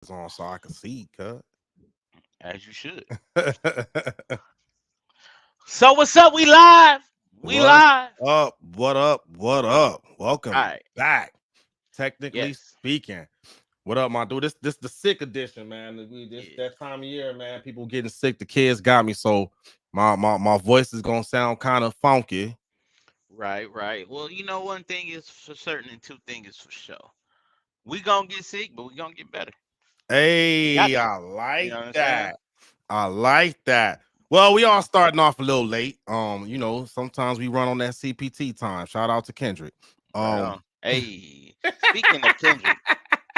on so I can see, cut. as you should. So what's up? We live. We What's live. up? What up? What up? All Welcome right. back. Technically Yes. speaking, what up, my dude? This the sick edition, man. This Yeah. that time of year, man. People getting sick. The kids got me, so my voice is gonna sound kind of funky. Right. Right. Well, one thing is for certain, and two things is for sure. We gonna get sick, but we gonna get better. We got Hey, to. I You know like what I'm saying? that. I like that. Well, we You all know. starting off a little late. Sometimes we run on that CPT time. Shout out to Kendrick. Right Um, on. Hey. Speaking of Kendrick.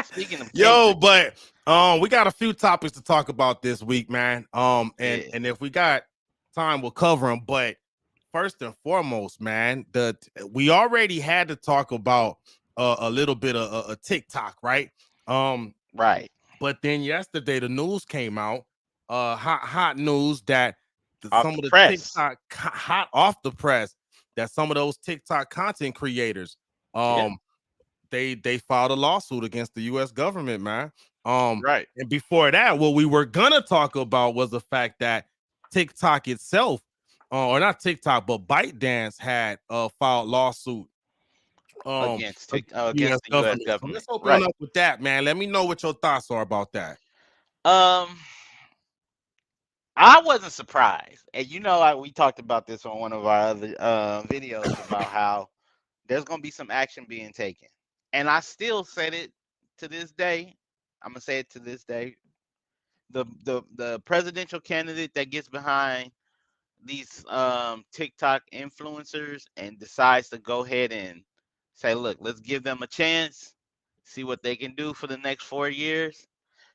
Speaking of Yo, Kendrick. but we got a few topics to talk about this week, man. And Yeah. and if we got time, we'll cover them. But first and foremost, man, the we already had to talk about a little bit of a TikTok, right? Um, Right. but then yesterday the news came out, hot news that Off some the of the press. TikTok hot off the press that some of those TikTok content creators, Yeah. um, they filed a lawsuit against the U.S. government, man. Right. And before that, what we were gonna talk about was the fact that TikTok itself, or not TikTok, but ByteDance had filed lawsuit um U.S. Against the U.S. government. So government. let's open Right. up with that, man. Let me know what your thoughts are about that. Um. I wasn't surprised, and we talked about this on one of our other videos about how there's gonna be some action being taken, and I still said it to this day. I'm gonna say it to this day. The presidential candidate that gets behind these TikTok influencers and decides to go ahead and say, "Look, let's give them a chance, see what they can do for the next 4 years."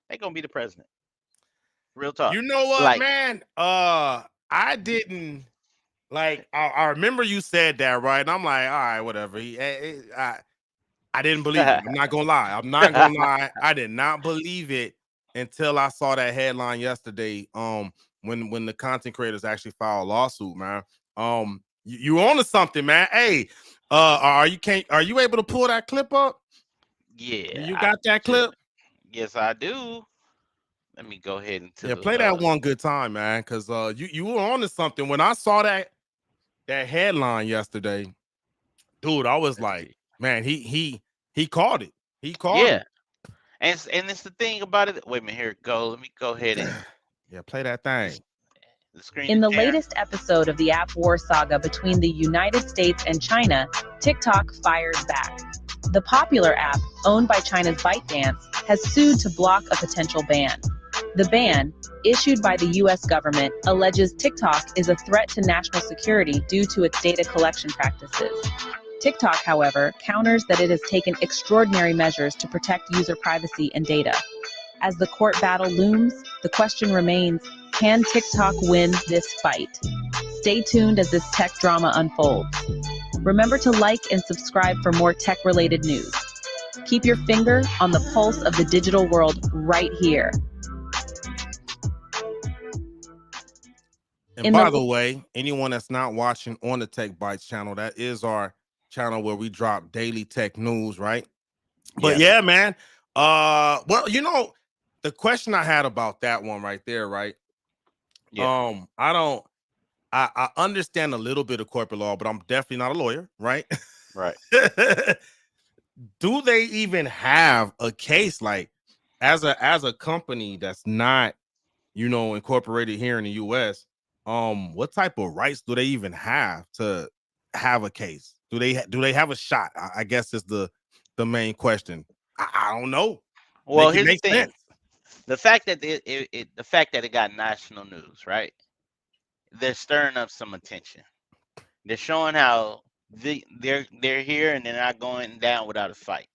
They're gonna be the president. Real talk. You know what, Like, man? I didn't like. I remember you said that, right? And I'm like, all right, whatever. I didn't believe it. I'm not gonna lie. I'm not gonna lie. I did not believe it until I saw that headline yesterday. When the content creators actually filed a lawsuit, man. You on to something, man. Hey, are you able to pull that clip up? Do yeah, you got that clip? yes, I do. Let me go ahead into Yeah, the play that one good time, man. Cause you were on to something. When I saw that headline yesterday, dude, I was let's like, see. man, he caught it. He caught Yeah, it. and it's the thing about it. Wait a minute, here it go. Let me go ahead and Yeah, play that this, thing. the screen In is the sharing. latest episode of the app war saga between the United States and China, TikTok fires back. The popular app, owned by China's ByteDance, has sued to block a potential ban. The ban, issued by the US government, alleges TikTok is a threat to national security due to its data collection practices. TikTok, however, counters that it has taken extraordinary measures to protect user privacy and data. As the court battle looms, the question remains, can TikTok win this fight? Stay tuned as this tech drama unfolds. Remember to like and subscribe for more tech-related news. Keep your finger on the pulse of the digital world right here. And In by the the way, anyone that's not watching on the Tech Bites channel, that is our channel where we drop daily tech news, right? But Yeah, yeah, man. Well, the question I had about that one right there, right? yeah, I don't I understand a little bit of corporate law, but I'm definitely not a lawyer, right? right. Do they even have a case like as a company that's not, incorporated here in the US? What type of rights do they even have to have a case? Do they have a shot? I guess is the main question. I don't know. Well, Make it here's the make thing: sense. the fact that the fact that it got national news, right? They're stirring up some attention. They're showing how they're here and they're not going down without a fight.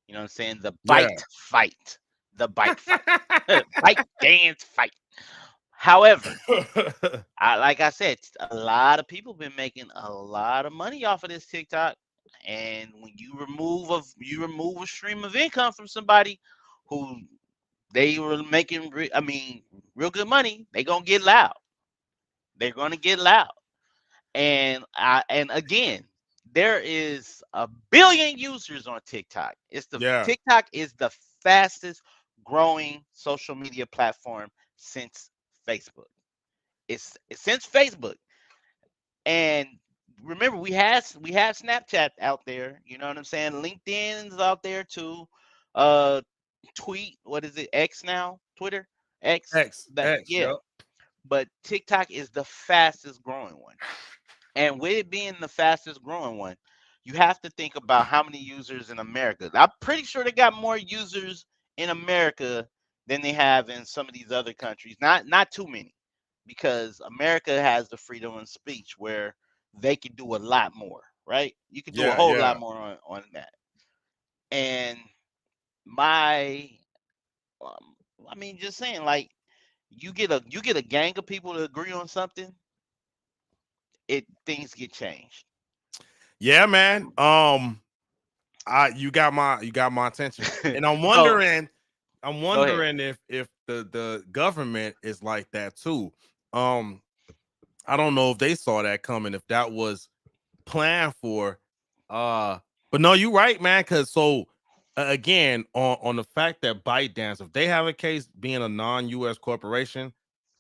You know what I'm saying? The Yeah. bite fight, the bite fight, bite dance fight. However, like I said, a lot of people been making a lot of money off of this TikTok, and when you remove a stream of income from somebody who they were making, real good money, they gonna get loud. They're gonna get loud, and again, there is a billion users on TikTok. Yeah. TikTok is the fastest growing social media platform since Facebook. It's since Facebook. And remember, we have Snapchat out there. You know what I'm saying? LinkedIn's out there too. Uh, Tweet, what is it? X now? Twitter? X? That X, yeah. yep. But TikTok is the fastest growing one. And with it being the fastest growing one, you have to think about how many users in America. I'm pretty sure they got more users in America than they have in some of these other countries. Not too many, because America has the freedom of speech where they can do a lot more, right? You can do a Yeah, whole lot yeah. more on that. And my um, I mean, just saying, like, you get a gang of people to agree on something, it things get changed. Yeah, man. You got my attention. And I'm So wondering, I'm go ahead. wondering if the government is like that too. Um, I don't know if they saw that coming, if that was planned for. Uh, but no, you're right, man. Cause so again, on the fact that ByteDance, if they have a case being a non-US corporation,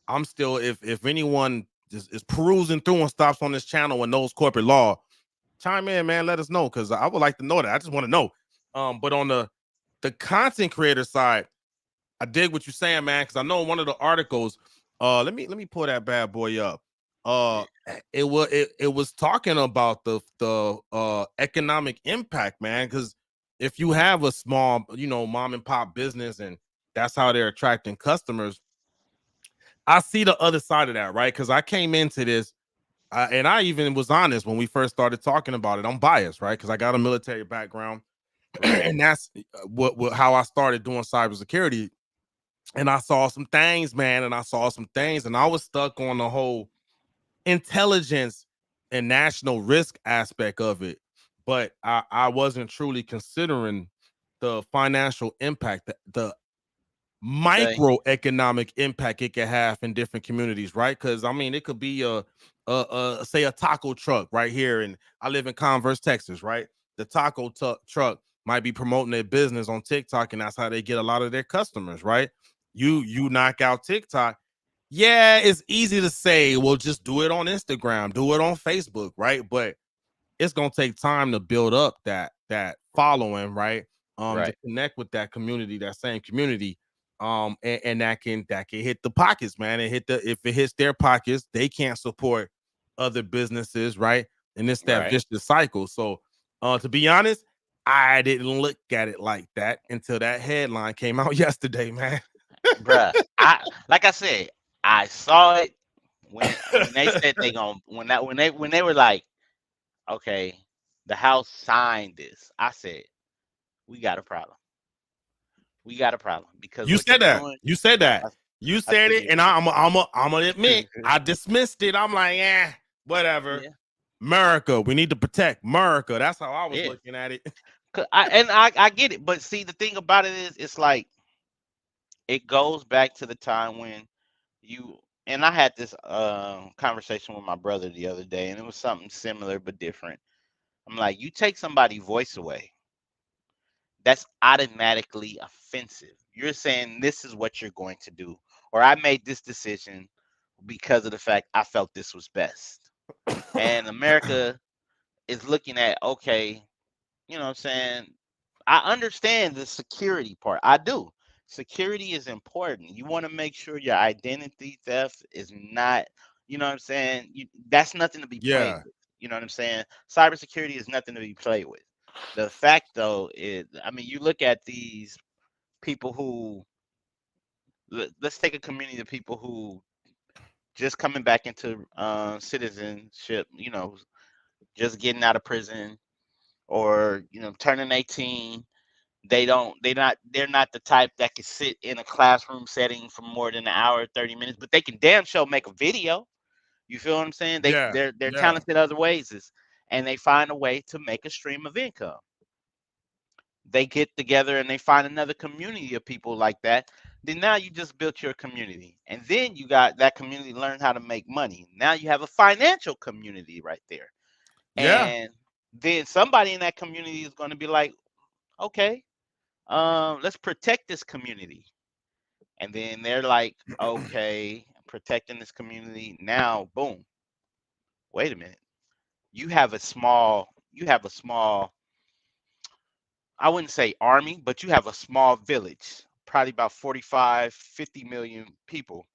I'm still, if anyone is perusing through and stops on this channel and knows corporate law, chime in, man. Let us know, because I would like to know that. I just want to know. But on the content creator side, I dig what you're saying, man, because I know one of the articles. Let me pull that bad boy up. It was talking about the economic impact, man. Because if you have a small, mom and pop business, and that's how they're attracting customers, I see the other side of that, right? Because I came into this, and I even was honest when we first started talking about it. I'm biased, right? Because I got a military background, Right. and that's what how I started doing cybersecurity. And I saw some things, man, and I saw some things, and I was stuck on the whole intelligence and national risk aspect of it. But I wasn't truly considering the financial impact, the Okay. microeconomic impact it can have in different communities, right? Because I mean, it could be a say a taco truck right here, and I live in Converse, Texas, right? The taco truck might be promoting their business on TikTok, and that's how they get a lot of their customers, right? You knock out TikTok. Yeah, it's easy to say, well, just do it on Instagram, do it on Facebook, right? But it's gonna take time to build up that following, right? To Right. connect with that community, that same community. And that can hit the pockets, man. And if it hits their pockets, they can't support other businesses, right? And it's that Right. vicious cycle. So to be honest, I didn't look at it like that until that headline came out yesterday, man. Bruh. Like I said, I saw it when they said they gonna when they were like, okay, the House signed this. I said, we got a problem. We got a problem because You what you're said that. doing. You said I, that. You I said said it, you. and I'm gonna admit I dismissed it. I'm like, whatever. Yeah. America, we need to protect America. That's how I was Yeah. looking at it. 'Cause I get it, but see, the thing about it is, it's like it goes back to the time when you and I had this conversation with my brother the other day, and it was something similar but different. I'm like, you take somebody's voice away, that's automatically offensive. You're saying this is what you're going to do, or I made this decision because of the fact I felt this was best. And America is looking at, okay, you know what I'm saying? I understand the security part. I do. Security is important. You want to make sure your identity theft is not, you know what I'm saying? That's nothing to be played Yeah, with. You know what I'm saying? Cybersecurity is nothing to be played with. The fact, though, is, I mean, you look at these people who, let's take a community of people who just coming back into citizenship, just getting out of prison, or, turning 18. They're not the type that can sit in a classroom setting for more than an hour, 30 minutes, but they can damn sure make a video. You feel what I'm saying? They yeah, they're yeah, talented other ways, and they find a way to make a stream of income. They get together and they find another community of people like that. Then now you just built your community. And then you got that community learn how to make money. Now you have a financial community right there. yeah, And then somebody in that community is going to be like, okay, let's protect this community. And then they're like, okay, protecting this community. Now, boom. Wait a minute. You have a small, I wouldn't say army, but you have a small village, probably about 45, 50 million people,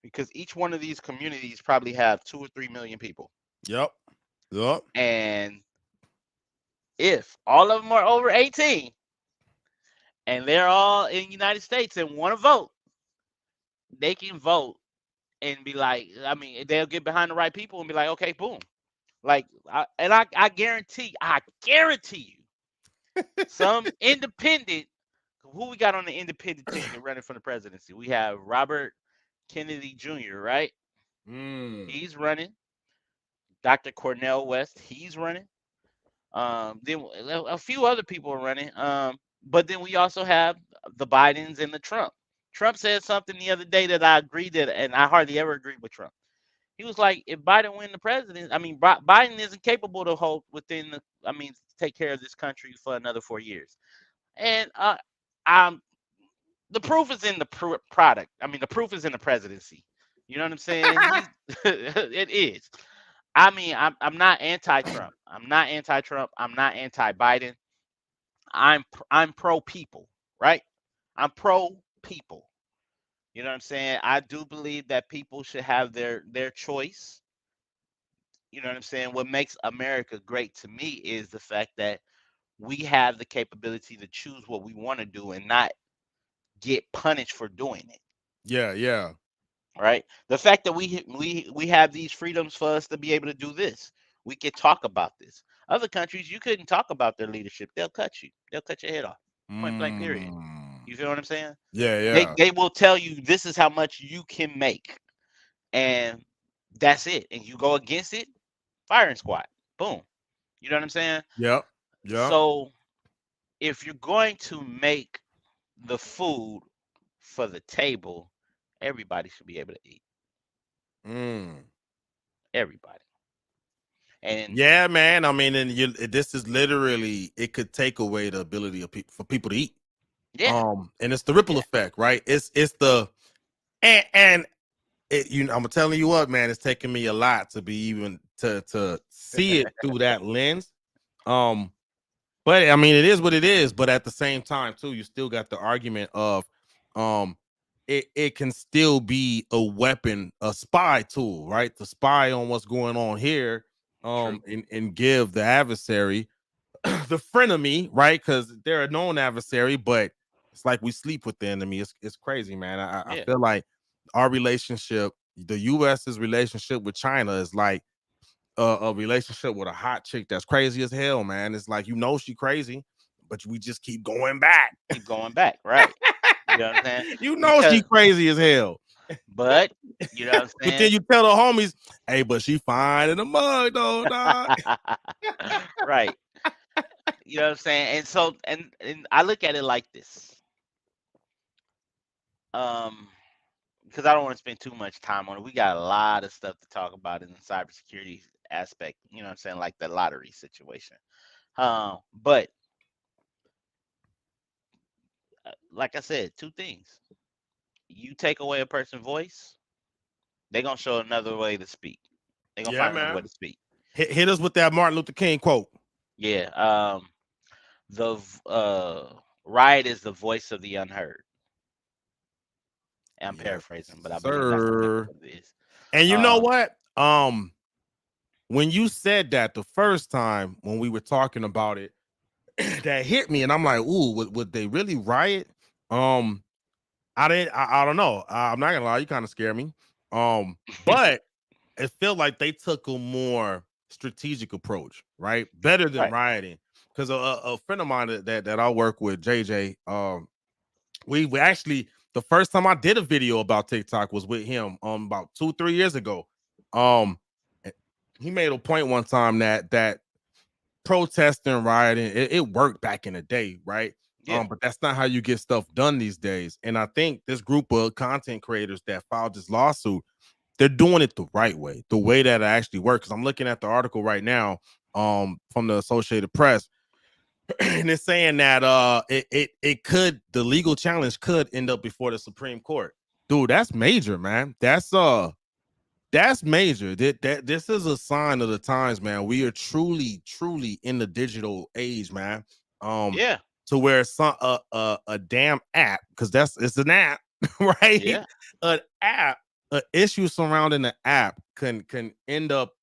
because each one of these communities probably have 2 or 3 million people. Yep. Yep. And if all of them are over 18 and they're all in the United States and want to vote, they can vote and be like, I mean, they'll get behind the right people and be like, okay, boom. Like, I guarantee you, some independent. Who we got on the independent ticket running for the presidency? We have Robert Kennedy Jr., right? Mm. He's running. Dr. Cornel West, he's running. Then a few other people are running. But then we also have the Bidens and the Trump. Trump said something the other day that I agreed that, and I hardly ever agree with Trump. He was like, if Biden win the president, I mean, Biden isn't capable to hold within the, I mean, take care of this country for another 4 years. And I'm the proof is in the product. I mean, the proof is in the presidency. You know what I'm saying? It is. I mean, I'm not anti-Trump. I'm not anti-Trump. I'm not anti-Biden. I'm pro people, right? I'm pro people. You know what I'm saying? I do believe that people should have their choice. You know what I'm saying? What makes America great to me is the fact that we have the capability to choose what we want to do and not get punished for doing it. Yeah, yeah. Right? The fact that we have these freedoms for us to be able to do this. We can talk about this. Other countries, you couldn't talk about their leadership. They'll cut you. They'll cut your head off. Point blank period. Mm. You feel what I'm saying? Yeah, They yeah. they will tell you this is how much you can make. And that's it. And you go against it, firing squad. Boom. You know what I'm saying? Yep. Yep. So if you're going to make the food for the table, everybody should be able to eat. Mm. Everybody. And Yeah, man. I mean, and this is literally, it could take away the ability of for people to eat. yeah, And it's the ripple yeah, effect, right? It's the and it, I'm telling you what, man, it's taking me a lot to be even to see it through that lens. But I mean, it is what it is. But at the same time, too, you still got the argument of, it can still be a weapon, a spy tool, right? To spy on what's going on here, true. and give the adversary the frenemy, right? Because they're a known adversary, but it's like we sleep with the enemy. It's crazy, man. I Yeah, feel like our relationship, the U.S.'s relationship with China, is like a relationship with a hot chick that's crazy as hell, man. It's like, she crazy, but we just keep going back. keep going back, right? You know what I'm saying? She Because, crazy as hell. but you know what I'm But then saying? you tell the homies, hey, but she fine in the mug though, dog. Right. You know what I'm saying? And so, and I look at it like this. Um, because I don't want to spend too much time on it. We got a lot of stuff to talk about in the cybersecurity aspect. You know what I'm saying? Like the lottery situation. But like I said, two things. You take away a person's voice, they're gonna show another way to speak. They're gonna Yeah, find another way man. to speak. Hit us with that Martin Luther King quote. Yeah. The riot is the voice of the unheard. I'm Yes, paraphrasing, but I believe that's exactly sir. what it is. And you know Um, what? When you said that the first time when we were talking about it, that hit me, and I'm like, ooh, would they really riot? Um, I don't know. I'm not gonna lie, you kind of scare me. But it felt like they took a more strategic approach, right? Better than right. rioting. Because a friend of mine that I work with, JJ, we actually, the first time I did a video about TikTok was with him about 2-3 years ago. Um he made a point one time that protesting, rioting, it worked back in the day, right? Yeah. But that's not how you get stuff done these days. And I think this group of content creators that filed this lawsuit, they're doing it the right way, the way that it actually works. Because I'm looking at the article right now, from the Associated Press. and it's saying that it could, the legal challenge could end up before the Supreme Court. Dude, that's major, man. That's major. That this is a sign of the times, man. We are truly in the digital age, man. Yeah. To where some a damn app, because it's an app, right? Yeah. An app, an issue surrounding the app can end up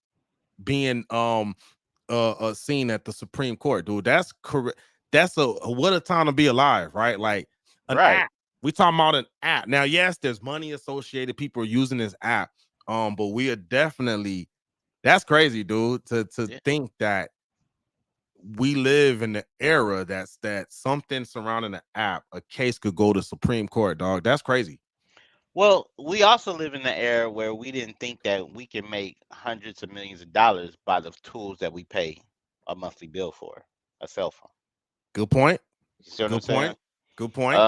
being seen at the Supreme Court, dude. That's correct. That's what a time to be alive, right? Like an Right. app. We talking about an app. Now, yes, there's money associated. People are using this app. But we are definitely, that's crazy, dude. To Yeah. think that we live in the era that something surrounding the app, a case could go to Supreme Court, dog. That's crazy. Well, we also live in the era where we didn't think that we can make hundreds of millions of dollars by the tools that we pay a monthly bill for, a cell phone. Good point. You see what I'm Good saying? point. Good point.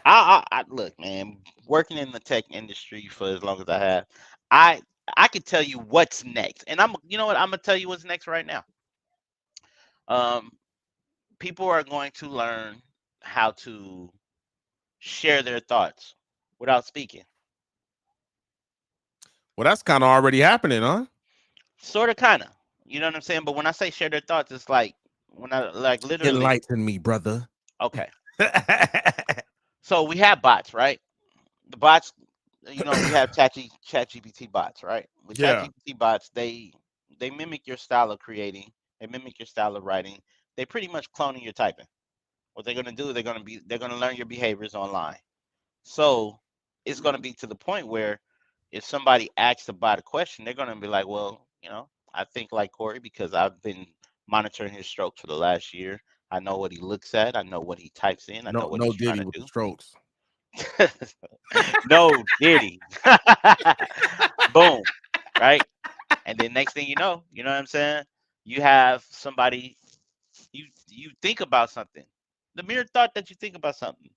I look, man, working in the tech industry for as long as I have, I can tell you what's next, and you know what, I'm gonna tell you what's next right now. People are going to learn how to share their thoughts without speaking. Well, that's kind of already happening, huh? Sort of, kind of. You know what I'm saying? But when I say share their thoughts, it's like when I like literally. Enlighten me, brother. Okay. So we have bots, right? The bots, you know, we have ChatGPT bots, right? With Yeah. ChatGPT bots, they mimic your style of creating, they mimic your style of writing. They pretty much cloning your typing. What they're gonna do, they're gonna learn your behaviors online. So it's gonna be to the point where if somebody asks the bot a question, they're gonna be like, well, you know, I think like Corey because I've been monitoring his strokes for the last year. I know what he looks at. I know what he types in. I know what No he's trying Diddy to with the do. strokes. No Diddy. Boom. Right? And then next thing you know what I'm saying? You have somebody, you think about something. The mere thought that you think about something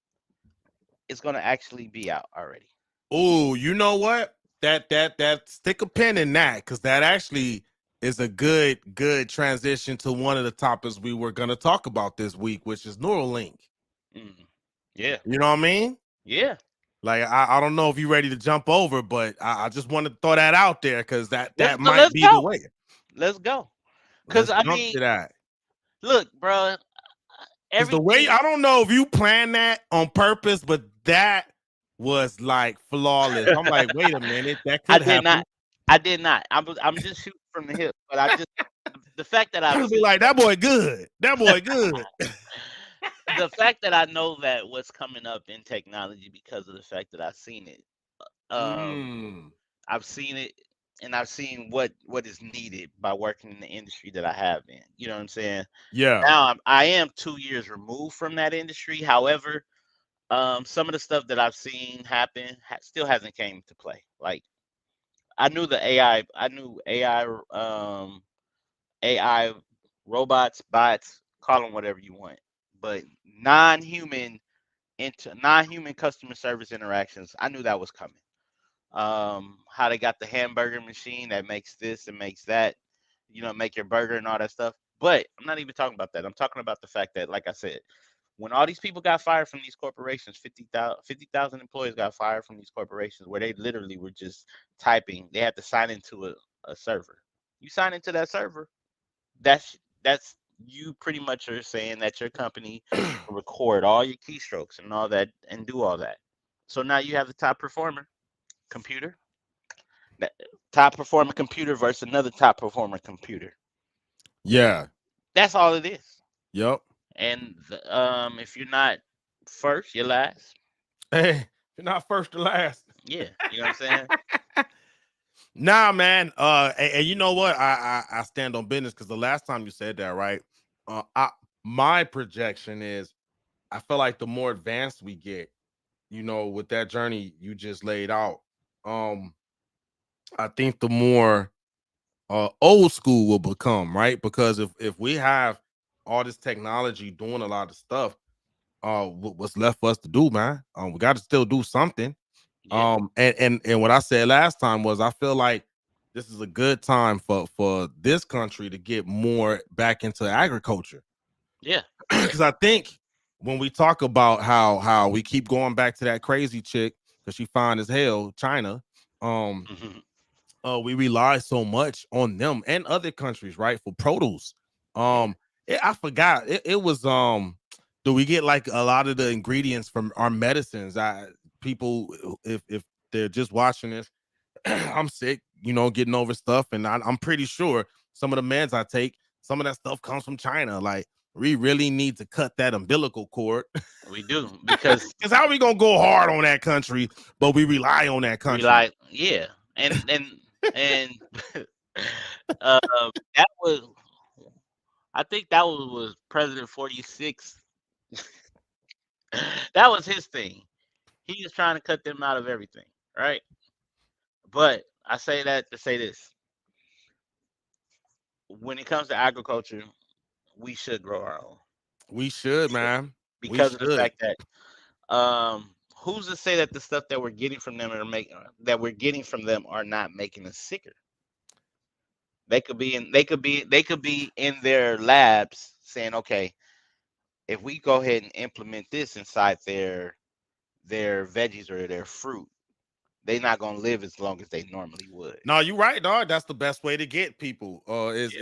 is gonna actually be out already. Oh, you know what? That stick a pin in that, because that actually is a good transition to one of the topics we were gonna talk about this week, which is Neuralink. Yeah. You know what I mean? Yeah. Like I don't know if you're ready to jump over, but I just want to throw that out there because that might Let's be the go. way. Let's go. Because Let's I jump mean, to that. look, bro. Because the way, Everything. I don't know if you planned that on purpose, but that was like flawless. I'm like, wait a minute, that I could did happen. not. I did not. I'm just shooting from the hip, but I just the fact that I've I'll be seen like, that boy good. That boy good. the fact that I know that what's coming up in technology because of the fact that I've seen it. I've seen it, and I've seen what is needed by working in the industry that I have been. You know what I'm saying? Yeah. Now I am 2 years removed from that industry. However, some of the stuff that I've seen happen still hasn't came to play. Like I knew the AI, I knew AI robots, bots, call them whatever you want, but non-human non-human customer service interactions, I knew that was coming. How they got the hamburger machine that makes this and makes that, make your burger and all that stuff. But I'm not even talking about that. I'm talking about the fact that, like I said, when all these people got fired from these corporations, 50,000 employees got fired from these corporations where they literally were just typing. They had to sign into a server. You sign into that server, that's you pretty much are saying that your company will record all your keystrokes and all that and do all that. So now you have the top performer computer, that top performer computer versus another top performer computer. Yeah. That's all it is. Yep. And if you're not first, you're last. Hey, you're not first to last. Yeah, you know what I'm saying? Nah, man. And you know what? I stand on business because the last time you said that, right? My projection is I feel like the more advanced we get, with that journey you just laid out, I think the more old school will become, right? Because if we have all this technology doing a lot of stuff, what's left for us to do, man? We got to still do something. Yeah. And what I said last time was I feel like this is a good time for this country to get more back into agriculture. Yeah. Yeah. Because I think when we talk about how we keep going back to that crazy chick because she fine as hell, China, um, Mhm. we rely so much on them and other countries, right, for produce. Yeah. I forgot it was do we get like a lot of the ingredients from our medicines? People if they're just watching this, I'm sick, getting over stuff, and I'm pretty sure some of the meds I take, some of that stuff comes from China. Like we really need to cut that umbilical cord We do because because how are we gonna go hard on that country, but we rely on that we country? like, yeah, and uh, that was, I think that was President 46. That was his thing. He was trying to cut them out of everything, right? But I say that to say this: when it comes to agriculture, we should grow our own. We We should, should, man. We because of the should. fact that who's to say that the stuff that we're getting from them are not making us sicker? They could be in their labs saying, okay, if we go ahead and implement this inside their veggies or their fruit, they're not gonna live as long as they normally would. No, you're right, dog. That's the best way to get people. Yeah, Is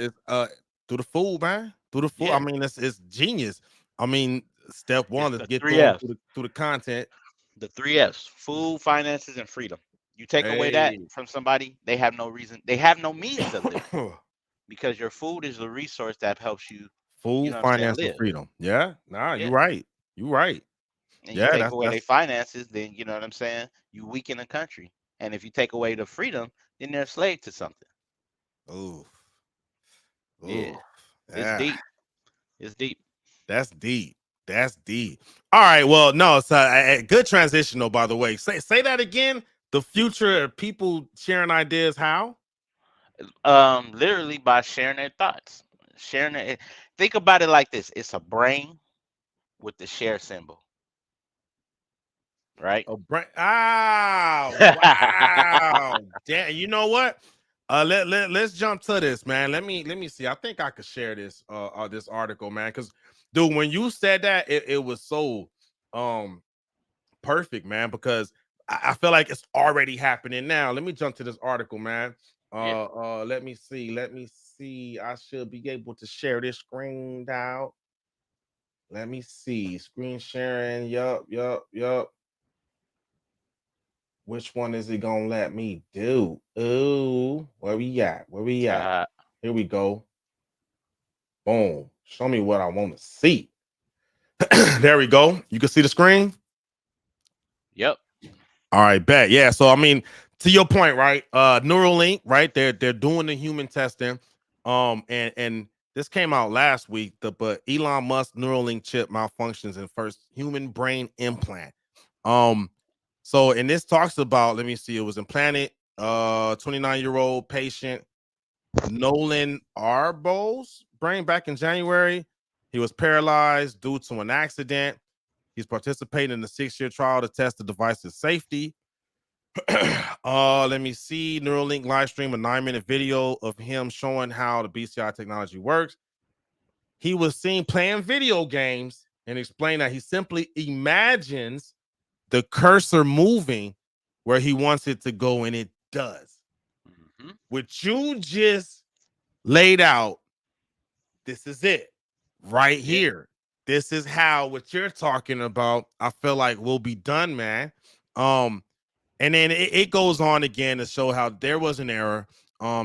through the food, man. Through the food. I yeah. mean, it's genius. I mean, step It's one is the get three through them F's. through the content. The three F's: food, finances, and freedom. You take away that Hey, from somebody, they have no reason, they have no means of living, because your food is the resource that helps you. You food, know what I'm saying? finance, and Live. freedom. Yeah, nah, Yeah. you're right. You're right. And you Yeah, take that's away their that's. finances, then you know what I'm saying. You weaken the country. And if you take away the freedom, then they're a slave to something. Ooh, Yeah. ooh, It's yeah. deep. It's deep. That's deep. That's deep. All right. Well, no, it's a good transition, though. By the way, say that again. The future of people sharing ideas. How? Literally by sharing their thoughts. Sharing it. Think about it like this: it's a brain with the share symbol, right? Oh, wow. Damn. You know what? Let's jump to this, man. Let me see. I think I could share this article, man. Because dude, when you said that, it was so um perfect, man. Because I feel like it's already happening now. Let me jump to this article, man. Yeah. Let me see. Let me see. I should be able to share this screen out. Let me see. Screen sharing. Yup, yup, yup. Which one is it gonna let me do? Ooh, where we at? Where we at? Here we go. Boom. Show me what I want to see. There we go. You can see the screen. Yep. All right, bet. Yeah. So I mean, to your point, right? Neuralink, right? They're doing the human testing. And this came out last week. But Elon Musk Neuralink chip malfunctions in first human brain implant. Um, so and this talks about, let me see, it was implanted 29-year-old patient Nolan Arbo's brain back in January. He was paralyzed due to an accident. He's participating in the 6-year trial to test the device's safety. Let me see. Neuralink live stream a 9-minute video of him showing how the BCI technology works. He was seen playing video games and explained that he simply imagines the cursor moving where he wants it to go, and it does. Hmm. What you just laid out, this is it right Yeah. here. This is how what you're talking about, I feel like, will be done, man. Um, and then it goes on again to show how there was an error.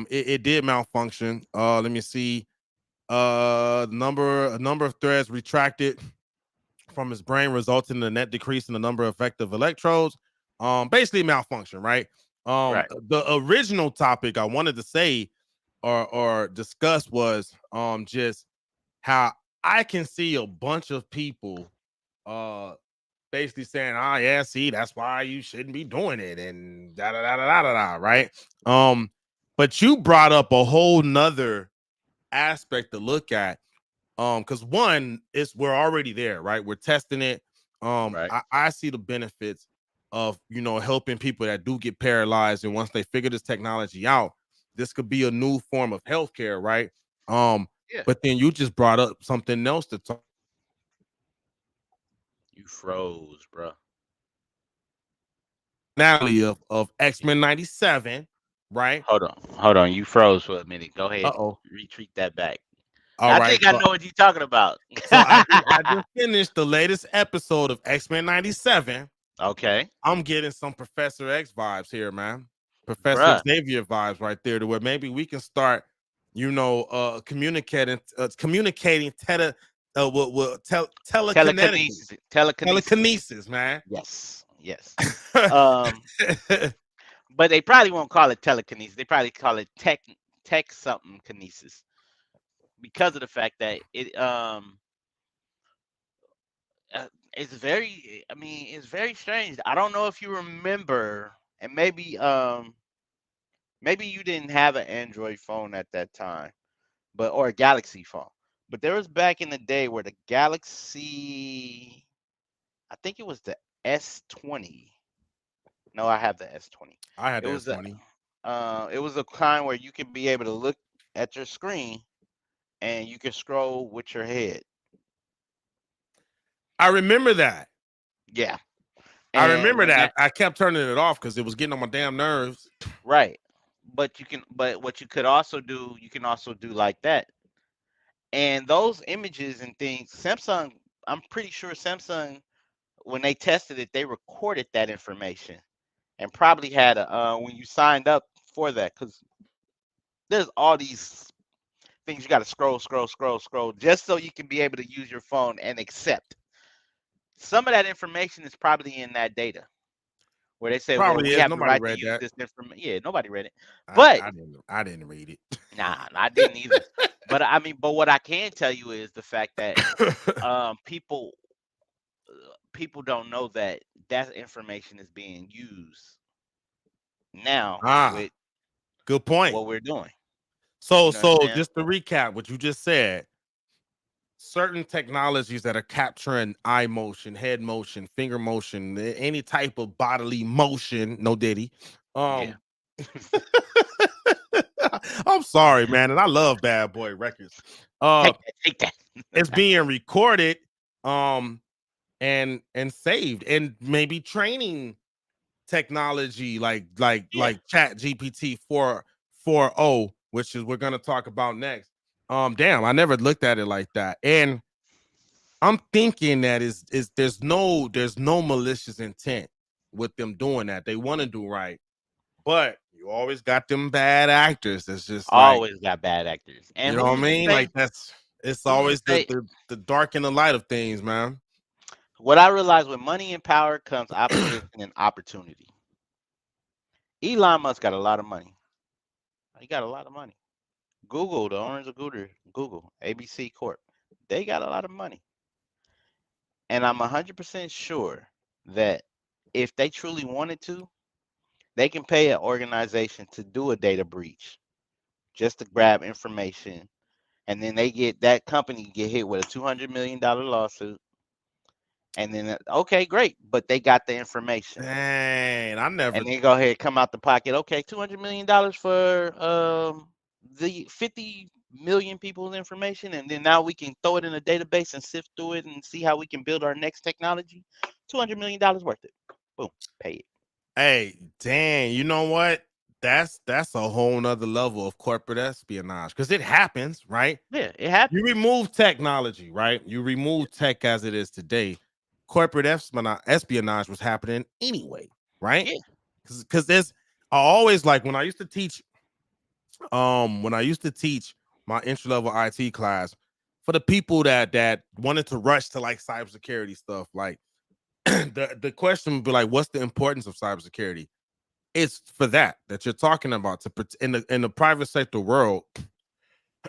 It did malfunction. Let me see. A number of threads retracted from his brain, resulting in a net decrease in the number of effective electrodes. Basically malfunction, right? Right. The original topic I wanted to say or discuss was just how I can see a bunch of people uh basically saying, "Ah, yeah, see, that's why you shouldn't be doing it," and da da da da da da, da, right? But you brought up a whole nother aspect to look at. Because one is we're already there, right? We're testing it. Right. I see the benefits of helping people that do get paralyzed, and once they figure this technology out, this could be a new form of healthcare, right? Um, Yeah. but then you just brought up something else to talk You froze, bro. Finale of X-Men 97, right? Hold on. You froze for a minute. Go ahead. Uh-oh. Retreat that back. All I right. think I know what you're talking about. So I just finished the latest episode of X-Men 97. Okay, I'm getting some Professor X vibes here, man. Professor bruh. Xavier vibes right there, to where maybe we can start, communicating telekinetically, Telekinesis. Telekinesis. telekinesis, man. Yes. Yes. Um, but they probably won't call it telekinesis. They probably call it tech something kinesis because of the fact that it's very. I mean, it's very strange. I don't know if you remember, and maybe you didn't have an Android phone at that time, but or a Galaxy phone. But there was back in the day where the Galaxy, I think it was the S20. No, I have the S20. I had It the was a S20. it was a kind where you could be able to look at your screen and you could scroll with your head. I remember that. Yeah. I And remember when that. that I kept turning it off because it was getting on my damn nerves. right. But what you could also do, you can also do like that. And those images and things, Samsung, I'm pretty sure Samsung, when they tested it, they recorded that information and probably had a when you signed up for that, because there's all these things you got to scroll just so you can be able to use your phone and accept. Some of that information is probably in that data where they say, well, Probably we is. have the Nobody right to read use that. this information. Yeah, nobody read it. I, But I didn't. I didn't read nah, I didn't either. But I mean, but what I can tell you is the fact that it. people people don't know that that information is being used now Ah, with good point. what we're doing. So, You know what I'm so saying? just to recap what you just said, certain technologies that are capturing eye motion, head motion, finger motion, any type of bodily motion, no diddy. Yeah. Um, I'm sorry, man, and I love Bad Boy Records. Uh, Take that. it's being recorded, um, and saved, and maybe training technology Yeah. like ChatGPT 4.0, which is we're gonna talk about next. Damn, I never looked at it like that. And I'm thinking that is there's no malicious intent with them doing that. They want to do right, but you always got them bad actors. That's just like, Always got bad actors. And you know what I mean? Like it's who's to always the say the dark and the light of things, man. what I realize with money and power comes opposition and opportunity. Elon Musk got a lot of money. He got a lot of money. Google, the owners of Google, ABC Corp, they got a lot of money. And I'm 100% sure that if they truly wanted to, they can pay an organization to do a data breach just to grab information. And then they get that company get hit with a $200 million lawsuit. And then, okay, great. But they got the information. Dang, I never. And then go ahead, come out the pocket. Okay, $200 million for the 50 million people's information, and then now we can throw it in a database and sift through it and see how we can build our next technology. $200 million worth it. Boom, pay it. Hey, dang, you know what? That's a whole nother level of corporate espionage, because it happens, right? Yeah, it You happens. remove technology, right? You remove tech as it is today. Corporate espionage was happening anyway, right? Yeah, Because there's I always like when I used to teach my entry level IT class, for the people that wanted to rush to like cybersecurity stuff, like the question would be like, what's the importance of cybersecurity? It's for that you're talking about, to in the private sector world.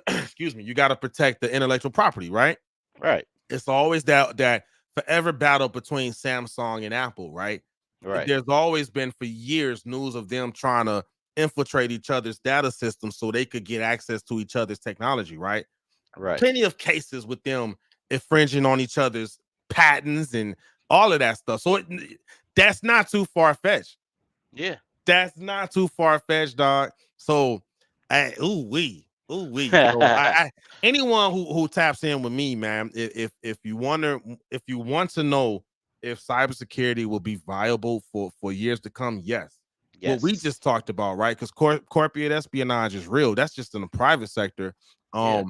Excuse me, you got to protect the intellectual property, right? right, It's always that forever battle between Samsung and Apple, right? right, There's always been for years news of them trying to infiltrate each other's data systems so they could get access to each other's technology, right? right. Plenty of cases with them infringing on each other's patents and all of that stuff. So that's not too far fetched. Yeah. That's not too far fetched, dog. So, ooh wee. So, I anyone who taps in with me, man, if you want to know if cybersecurity will be viable for years to come, yes. What we Yes. just talked about, right? Because corporate espionage is real. That's just in the private sector. Yeah.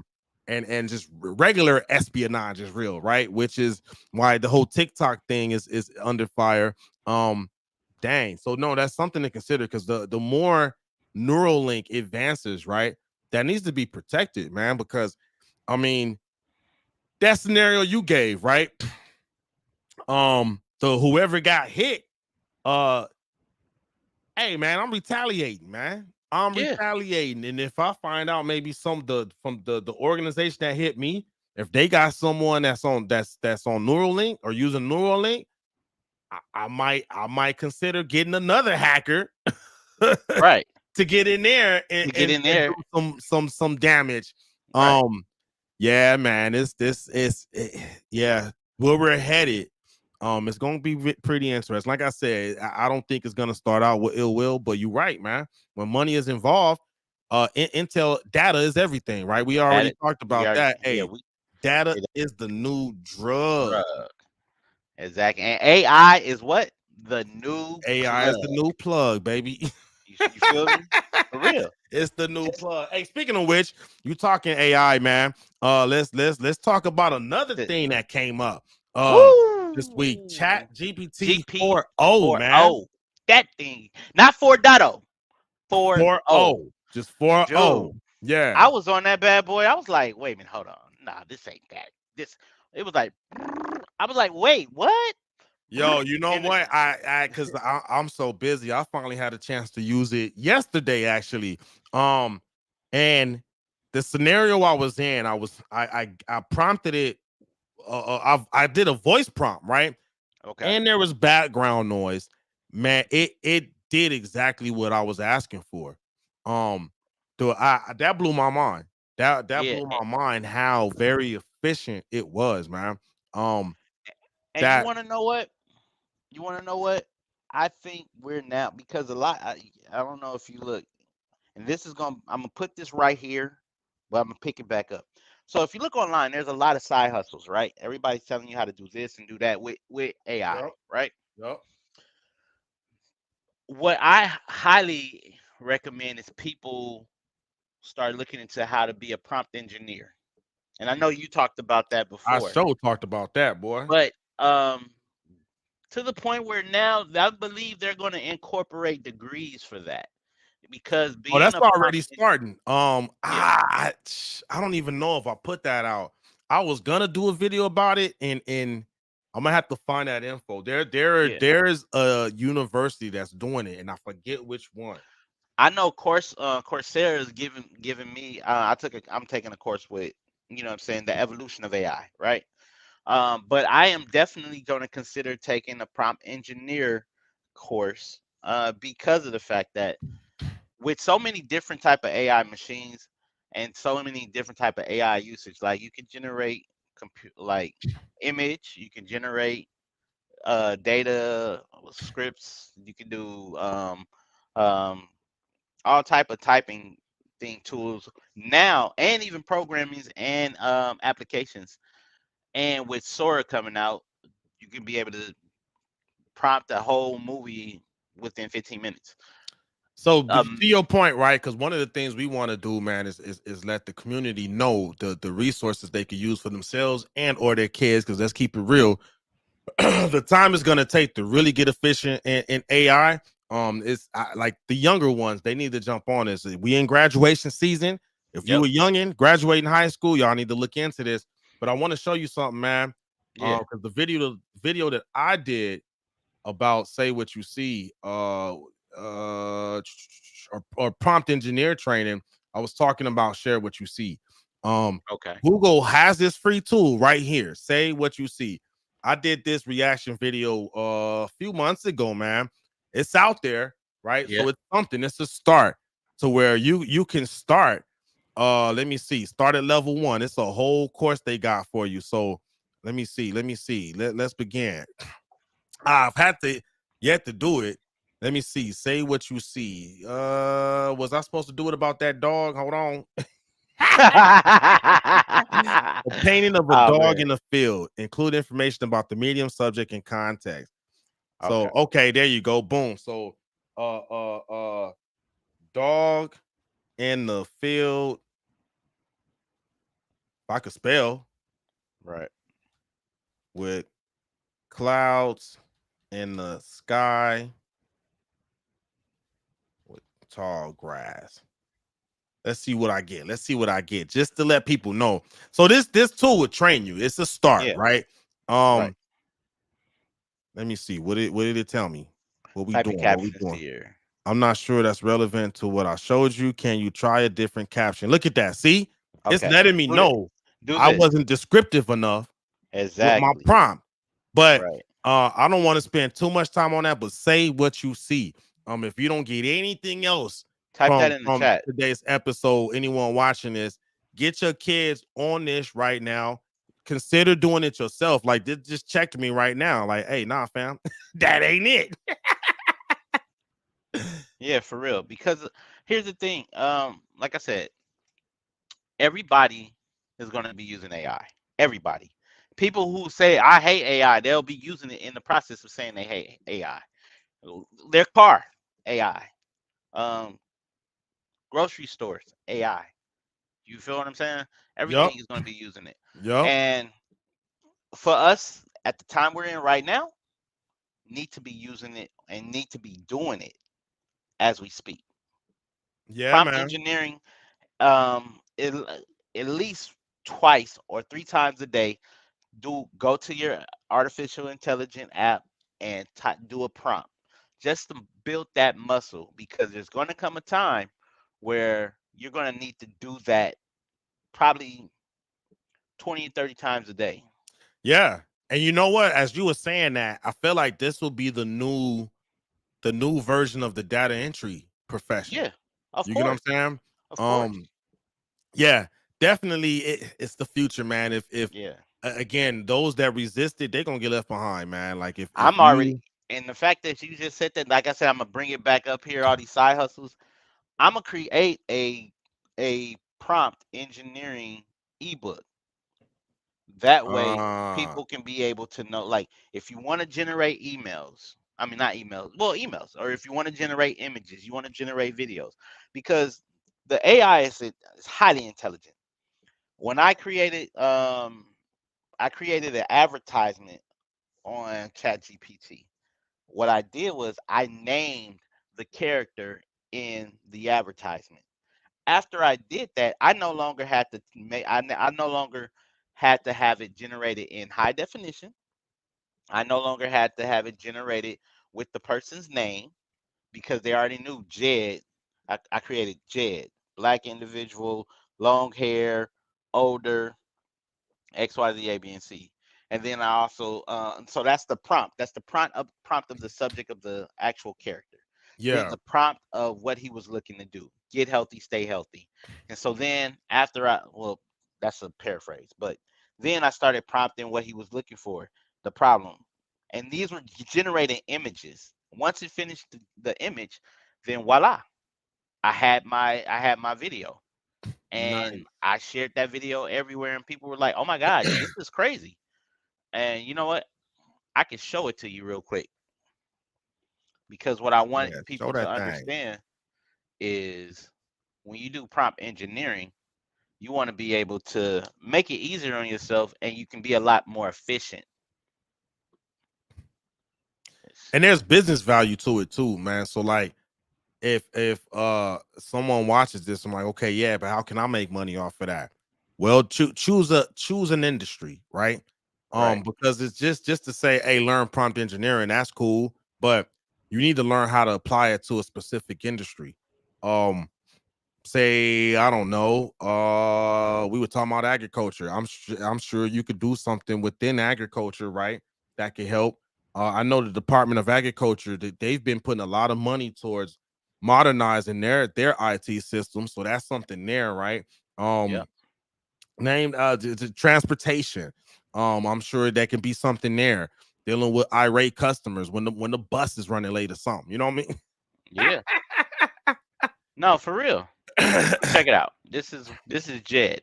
And just regular espionage is real, right? Which is why the whole TikTok thing is under fire. Dang. So no, that's something to consider because the more Neuralink advances, right, that needs to be protected, man. Because I mean, that scenario you gave, right? So whoever got hit, uh, hey man, I'm retaliating, man. I'm Yeah. retaliating, and if I find out maybe from the organization that hit me, if they got someone that's on Neuralink or using Neuralink, I might consider getting another hacker Right. to get in there To get in and there. do some damage. Right. Yeah, man, yeah, where we're headed. It's gonna be pretty interesting. Like I said, I don't think it's gonna start out with ill will, but you're right, man. When money is involved, Intel data is everything, right? We That already it, talked we about already, that. yeah, Hey, we data it, is the new drug. drug. Exactly. And AI is what? The new AI is plug. the new plug, baby. You feel me? For real. It's the new plug. Hey, speaking of which, you talking AI, man. Let's talk about another The- thing that came up this week. Woo! Chat GPT GP 4.0, man. 4.0. That thing. Not 4.0. 4.0. 4.0. Just 4.0. Dude. Yeah. I was on that bad boy. I was like, wait a minute, hold on. Nah, this ain't that. This it was like I was like, wait, what? Yo, you know And it- what? Because I'm so busy. I finally had a chance to use it yesterday, actually. And the scenario I was in, I prompted it. I did a voice prompt, right? okay. And there was background noise. Man, it did exactly what I was asking for. Um, so I that blew my mind. That Yeah. blew my mind how very efficient it was, man. Um, And you that want to know what? You want to know what? I think we're now because a lot. I don't know if you look, and this is gonna. I'm gonna put this right here, but I'm gonna pick it back up. So if you look online, there's a lot of side hustles, right? Everybody's telling you how to do this and do that with AI, Yep, right? yep. What I highly recommend is people start looking into how to be a prompt engineer. And I know you talked about that I before, sure talked about that, boy. but to the point where now I believe they're going to incorporate degrees for that because Oh, being that's a already prompt, starting. yeah, I don't even know if I put that out. I was gonna do a video about it, and I'm gonna have to find that info. yeah, There's a university that's doing it, and I forget which one. I know Coursera is giving me. I'm taking a course with, what I'm saying, the evolution of AI, right? But I am definitely going to consider taking a prompt engineer course because of the fact that with so many different type of AI machines and so many different type of AI usage, like you can generate like image, you can generate data scripts, you can do um, all type of typing thing tools now, and even programming and applications. And with Sora coming out, you can be able to prompt a whole movie within 15 minutes. So Um, to your point, right? Because one of the things we want to do, man, is let the community know the resources they can use for themselves and or their kids. Because let's keep it real, the time is going to take to really get efficient in AI. Like the younger ones, they need to jump on this. We in graduation season. If you yep, a youngin graduating high school, y'all need to look into this. But I want to show you something, man. yeah, Because the video that I did about say what you see, or prompt engineer training, I was talking about share what you see. Um, okay, Google has this free tool right here. Say what you see. I did this reaction video a few months ago, man. It's out there, right? yeah, So it's something. It's a start to where you can start. Let me see. Start at level 1. It's a whole course they got for you. So let me see. Let me see. Let's begin. I've had to yet to do it. Let me see. Say what you see. Was I supposed to do it about that dog? Hold on. A painting of a Oh dog man. in the field. Include information about the medium, subject, and context. So, Okay. okay, there you go. Boom. So, dog in the field. If I could spell Right. with clouds in the sky with tall grass. Let's see what I get. Let's see what I get, just to let people know. So this tool would train you. It's a start, Yeah. right? Right. Let me see. What did it tell me? What we Type your doing? What we captions doing? here. I'm not sure that's relevant to what I showed you. Can you try a different caption? Look at that. See, it's Okay. letting me Do it. know Do I this. wasn't descriptive enough with my Exactly. prompt. But Right. I don't want to spend too much time on that. But say what you see. If you don't get anything else Type that from in the chat. today's episode, anyone watching this, get your kids on this right now. Consider doing it yourself. Like this just checked me right now. Like, hey, nah, fam, that ain't it. Yeah, for real. Because here's the thing. Like I said, everybody is going to be using AI. Everybody. People who say I hate AI, they'll be using it in the process of saying they hate AI. Their car, AI. Um, Grocery stores, AI. You feel what I'm saying? Yup. Everything is going to be using it. Yup. And for us at the time we're in right now, need to be using it and need to be doing it as we speak. Yeah, Prompt man. engineering, at least twice or three times a day, go to your artificial intelligence app and do a prompt just to build that muscle, because there's going to come a time where you're going to need to do that probably 20 30 times a day. Yeah. And you know what? As you were saying that, I feel like this will be the new version of the data entry profession. Yeah, of You get what I'm course, saying? of course. Um, yeah, definitely it's the future, man. If Yeah, again, those that resist it, they're gonna get left behind, man. Like if I'm already, you and the fact that you just said that, like I said, I'm gonna bring it back up here. All these side hustles. I'm gonna create a prompt engineering ebook. That way, uh people can be able to know, like, if you want to generate emails, I mean, not emails, well, emails, or if you want to generate images, you want to generate videos, because the AI is highly intelligent. When I created an advertisement on ChatGPT. What I did was I named the character in the advertisement. After I did that, I no longer had to make I no longer had to have it generated in high definition. I no longer had to have it generated with the person's name, because they already knew Jed. I created Jed, black individual, long hair, older, X, Y, Z, A, B, and C. And then I also, so that's the prompt. That's the prompt of the subject of the actual character. Then yeah, the prompt of what he was looking to do: get healthy, stay healthy. And so then after well, that's a paraphrase, but then I started prompting what he was looking for, the problem. And these were generating images. Once it finished the image, then voila, I had my video, and nice. I shared that video everywhere, and people were like, "Oh my God, this is crazy!" And you know what? I can show it to you real quick, because what I want Yeah, people show to that thing. understand is, when you do prompt engineering, you want to be able to make it easier on yourself, and you can be a lot more efficient. Let's And see. there's business value to it too, man. So like if someone watches this, I'm like, okay, yeah, but how can I make money off of that? Well, choose an industry, right? Right. Because it's just to say, hey, learn prompt engineering, that's cool, but you need to learn how to apply it to a specific industry. Um, say I don't know, we were talking about agriculture. I'm sure you could do something within agriculture, right? That could help. I know the Department of Agriculture, that they've been putting a lot of money towards modernizing their IT system, so that's something there, right? Yep. um Name transportation. I'm sure that can be something there, dealing with irate customers when the bus is running late or something, you know what Yeah. No, for real. I mean? Check it out. This is Jed.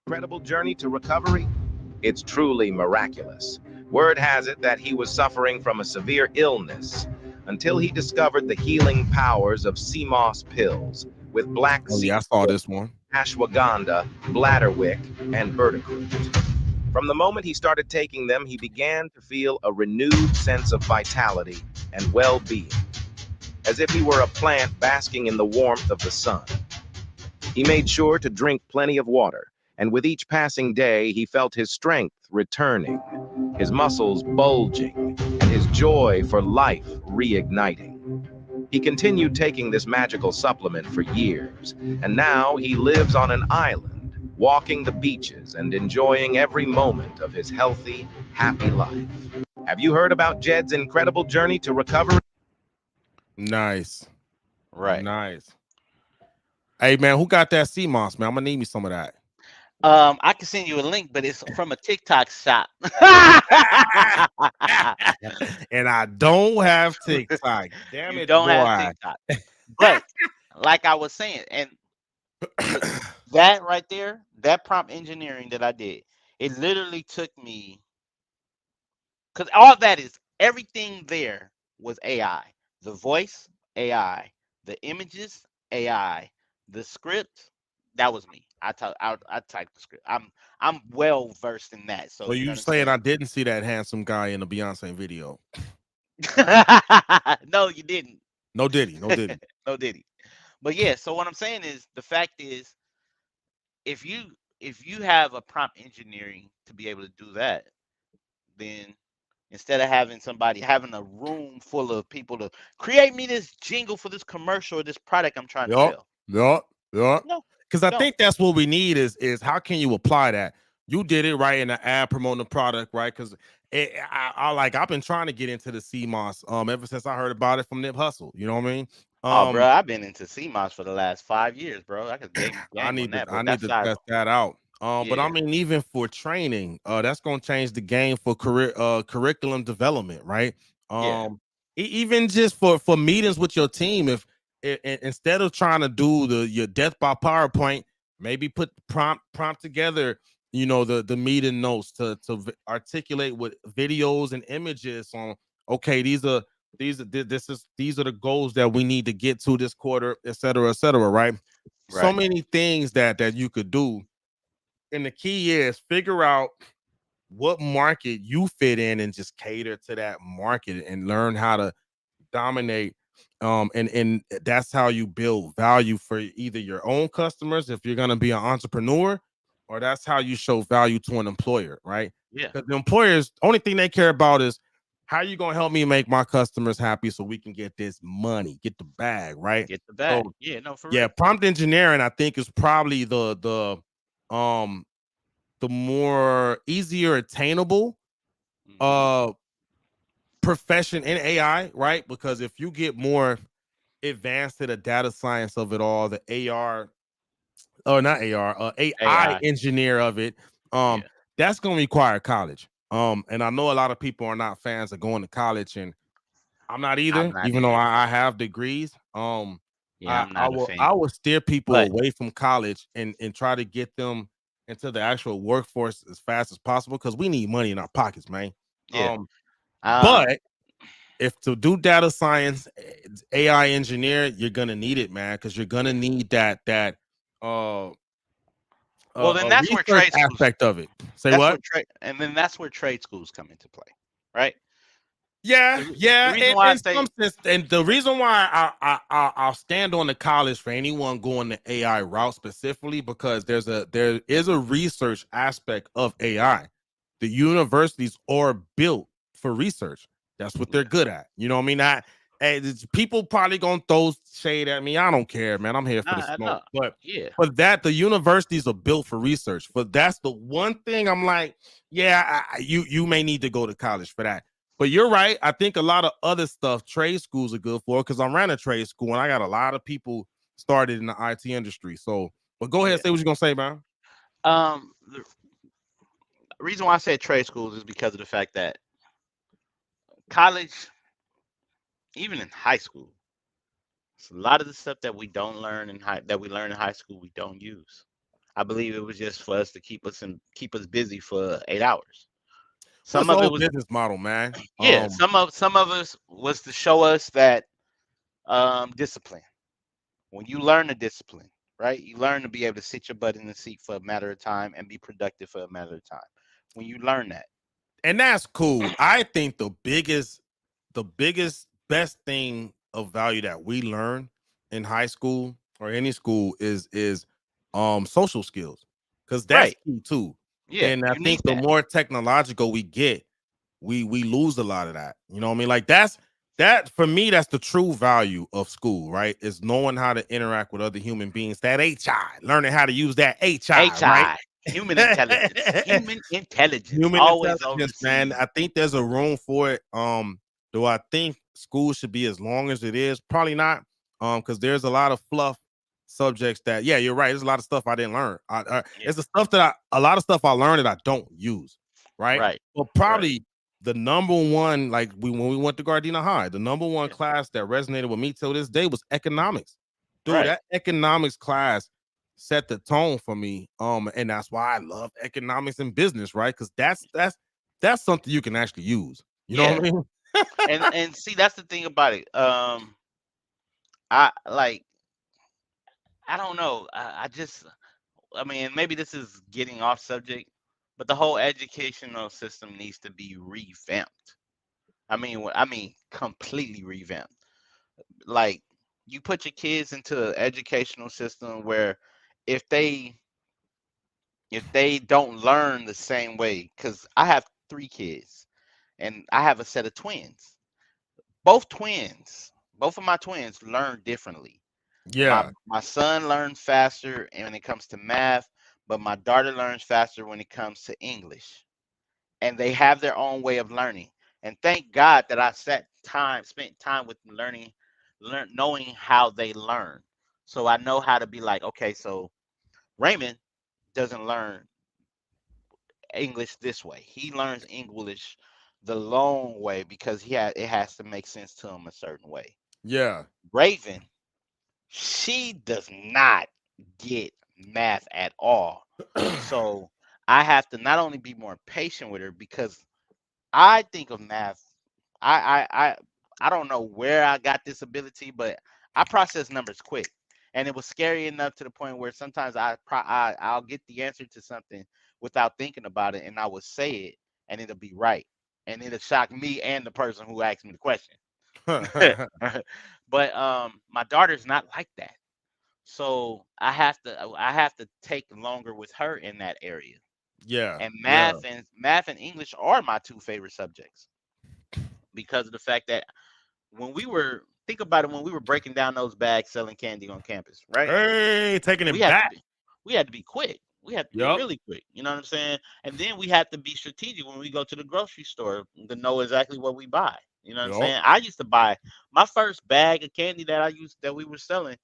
Incredible journey to recovery? It's truly miraculous. Word has it that he was suffering from a severe illness until he discovered the healing powers of CMOS pills with black Oh seed, yeah, I saw this one. ashwagandha, bladderwick, and verdigris. From the moment he started taking them, he began to feel a renewed sense of vitality and well-being, as if he were a plant basking in the warmth of the sun. He made sure to drink plenty of water, and with each passing day, he felt his strength returning, his muscles bulging, and his joy for life reigniting. He continued taking this magical supplement for years, and now he lives on an island, walking the beaches and enjoying every moment of his healthy, happy life. Have you heard about Jed's incredible journey to recovery? Nice. Right. Nice. Hey man, who got that CMOS, man? I'm gonna need me some of that. I can send you a link, but it's from a TikTok shop. And I don't have TikTok. Damn You it, don't have boy. TikTok. But like I was saying, and the, that right there, that prompt engineering that I did, it literally took me, because all that is, everything there was AI. The voice, AI. The images, AI. The script, that was me. I typed the script. I'm well versed in that. So So you you saying understand? I didn't see that handsome guy in the Beyonce video? No, you didn't. No diddy, no diddy. No, did he? But yeah, so what I'm saying is, the fact is, if you have a prompt engineering to be able to do that, then instead of having a room full of people to create me this jingle for this commercial or this product I'm trying to Yup, sell. yup, yup. No, Because you I don't. think that's what we need is how can you apply that? You did it right in the ad promoting the product, right? Because I've been trying to get into the CMOS ever since I heard about it from Nip Hustle. You know what I mean? Oh, bro, I've been into CMOS for the last 5 years, bro. I could game on that, I but need that's to side. test that out. But I Yeah, mean, even for training, that's gonna change the game for curriculum development, right? yeah, Even just for meetings with your team, if instead of trying to do your death by PowerPoint, maybe put prompt together, you know, the meeting notes to articulate with videos and images on. Okay, these are the goals that we need to get to this quarter, et cetera, right? So right. many things that you could do, and the key is figure out what market you fit in and just cater to that market and learn how to dominate. And that's how you build value for either your own customers if you're going to be an entrepreneur, or that's how you show value to an employer, right? Yeah, Because the employers, only thing they care about is how you going to help me make my customers happy so we can get this money, get the bag, right? get the bag. So Yeah, no, for yeah, real. prompt engineering I think is probably um the more easier attainable Hmm. uh profession in AI, right? Because if you get more advanced to the data science of it all, the AR or not AR, AI AI. engineer of it, um, Yeah, that's going to require college. And I know a lot of people are not fans of going to college, and I'm not I'm either, not even though either. I have degrees. Yeah, I'm not a fan. I will steer people But away from college and try to get them into the actual workforce as fast as possible because we need money in our pockets, man. yeah, Um, um, but if to do data science, AI engineer, you're gonna need it, man, because you're gonna yeah. need that uh Well, then that's where research trade schools. aspect of it. Say That's what? where trade, and then that's where trade schools come into play, right? Yeah, The yeah. reason And why I in some say, sense, and the reason why I'll stand on the college for anyone going the AI route specifically because there is a research aspect of AI. The universities are built for research. That's what they're yeah, good at. You know what I mean? People probably gonna throw shade at me. I don't care, man. I'm here for the nah, smoke. no, But yeah, for that, the universities are built for research. But that's the one thing I'm like, yeah, you may need to go to college for that. But you're right. I think a lot of other stuff trade schools are good for because I ran a trade school and I got a lot of people started in the IT industry. So, but go ahead, yeah. say what you're gonna say, man. The reason why I said trade schools is because of the fact that college, even in high school, a lot of the stuff that we don't learn in high that we learn in high school, we don't use. I believe it was just for us to keep us busy for 8 hours. What's Some the of it whole was, business model, man? yeah. Some of us was to show us that discipline. When you learn the discipline, right? You learn to be able to sit your butt in the seat for a matter of time and be productive for a matter of time. When you learn that, And that's cool. I think the biggest, best thing of value that we learn in high school or any school is social skills, because that's right? key too. Yeah, And I you need think the that. more technological we get, we lose a lot of that. You know what I mean? Like that for me, that's the true value of school, right? Is knowing how to interact with other human beings. That HI, learning how to use that HI, right? HI, human intelligence. Human intelligence, Human always intelligence, man. overseen. I think there's a room for it. Do I think school should be as long as it is? Probably not. Because there's a lot of fluff subjects that, yeah, you're right. There's a lot of stuff I didn't learn. Yeah, It's the stuff that a lot of stuff I learned that I don't use, right? right, But right. probably the number one, like when we went to Gardena High, the number one Yeah, class that resonated with me till this day was economics. Dude, right. that economics class set the tone for me. And that's why I love economics and business, right? Because that's something you can actually use. You know what I Yeah, mean? and see, that's the thing about it. I like, I don't know. I just, I mean, maybe this is getting off subject, but the whole educational system needs to be revamped. I mean, completely revamped. Like, you put your kids into an educational system where if they if they don't learn the same way, because I have 3 kids and I have a set of twins. Both of my twins learn differently. My Yeah, my son learns faster when it comes to math, but my daughter learns faster when it comes to English. And they have their own way of learning. And thank God that I spent time with them knowing how they learn. So I know how to be like, okay, so Raymond doesn't learn English this way. He learns English the long way because it has to make sense to him a certain way. yeah, Raven, she does not get math at all. So I have to not only be more patient with her because I think of math. I I I I don't know where I got this ability, but I process numbers quick, and it was scary enough to the point where sometimes I'll get the answer to something without thinking about it, and I will say it, and it'll be right, and it'll shock me and the person who asked me the question. But my daughter's not like that, so I have to take longer with her in that area. yeah, And yeah. math and English are my 2 favorite subjects because of the fact that when we were think about it when we were breaking down those bags selling candy on campus, right? Hey, taking We it had to back. be we had to be quick. We had to be Yep, really quick. You know what I'm saying? And then we had to be strategic when we go to the grocery store to know exactly what we buy. You know what I'm yep. saying? I used to buy my first bag of candy that we were selling.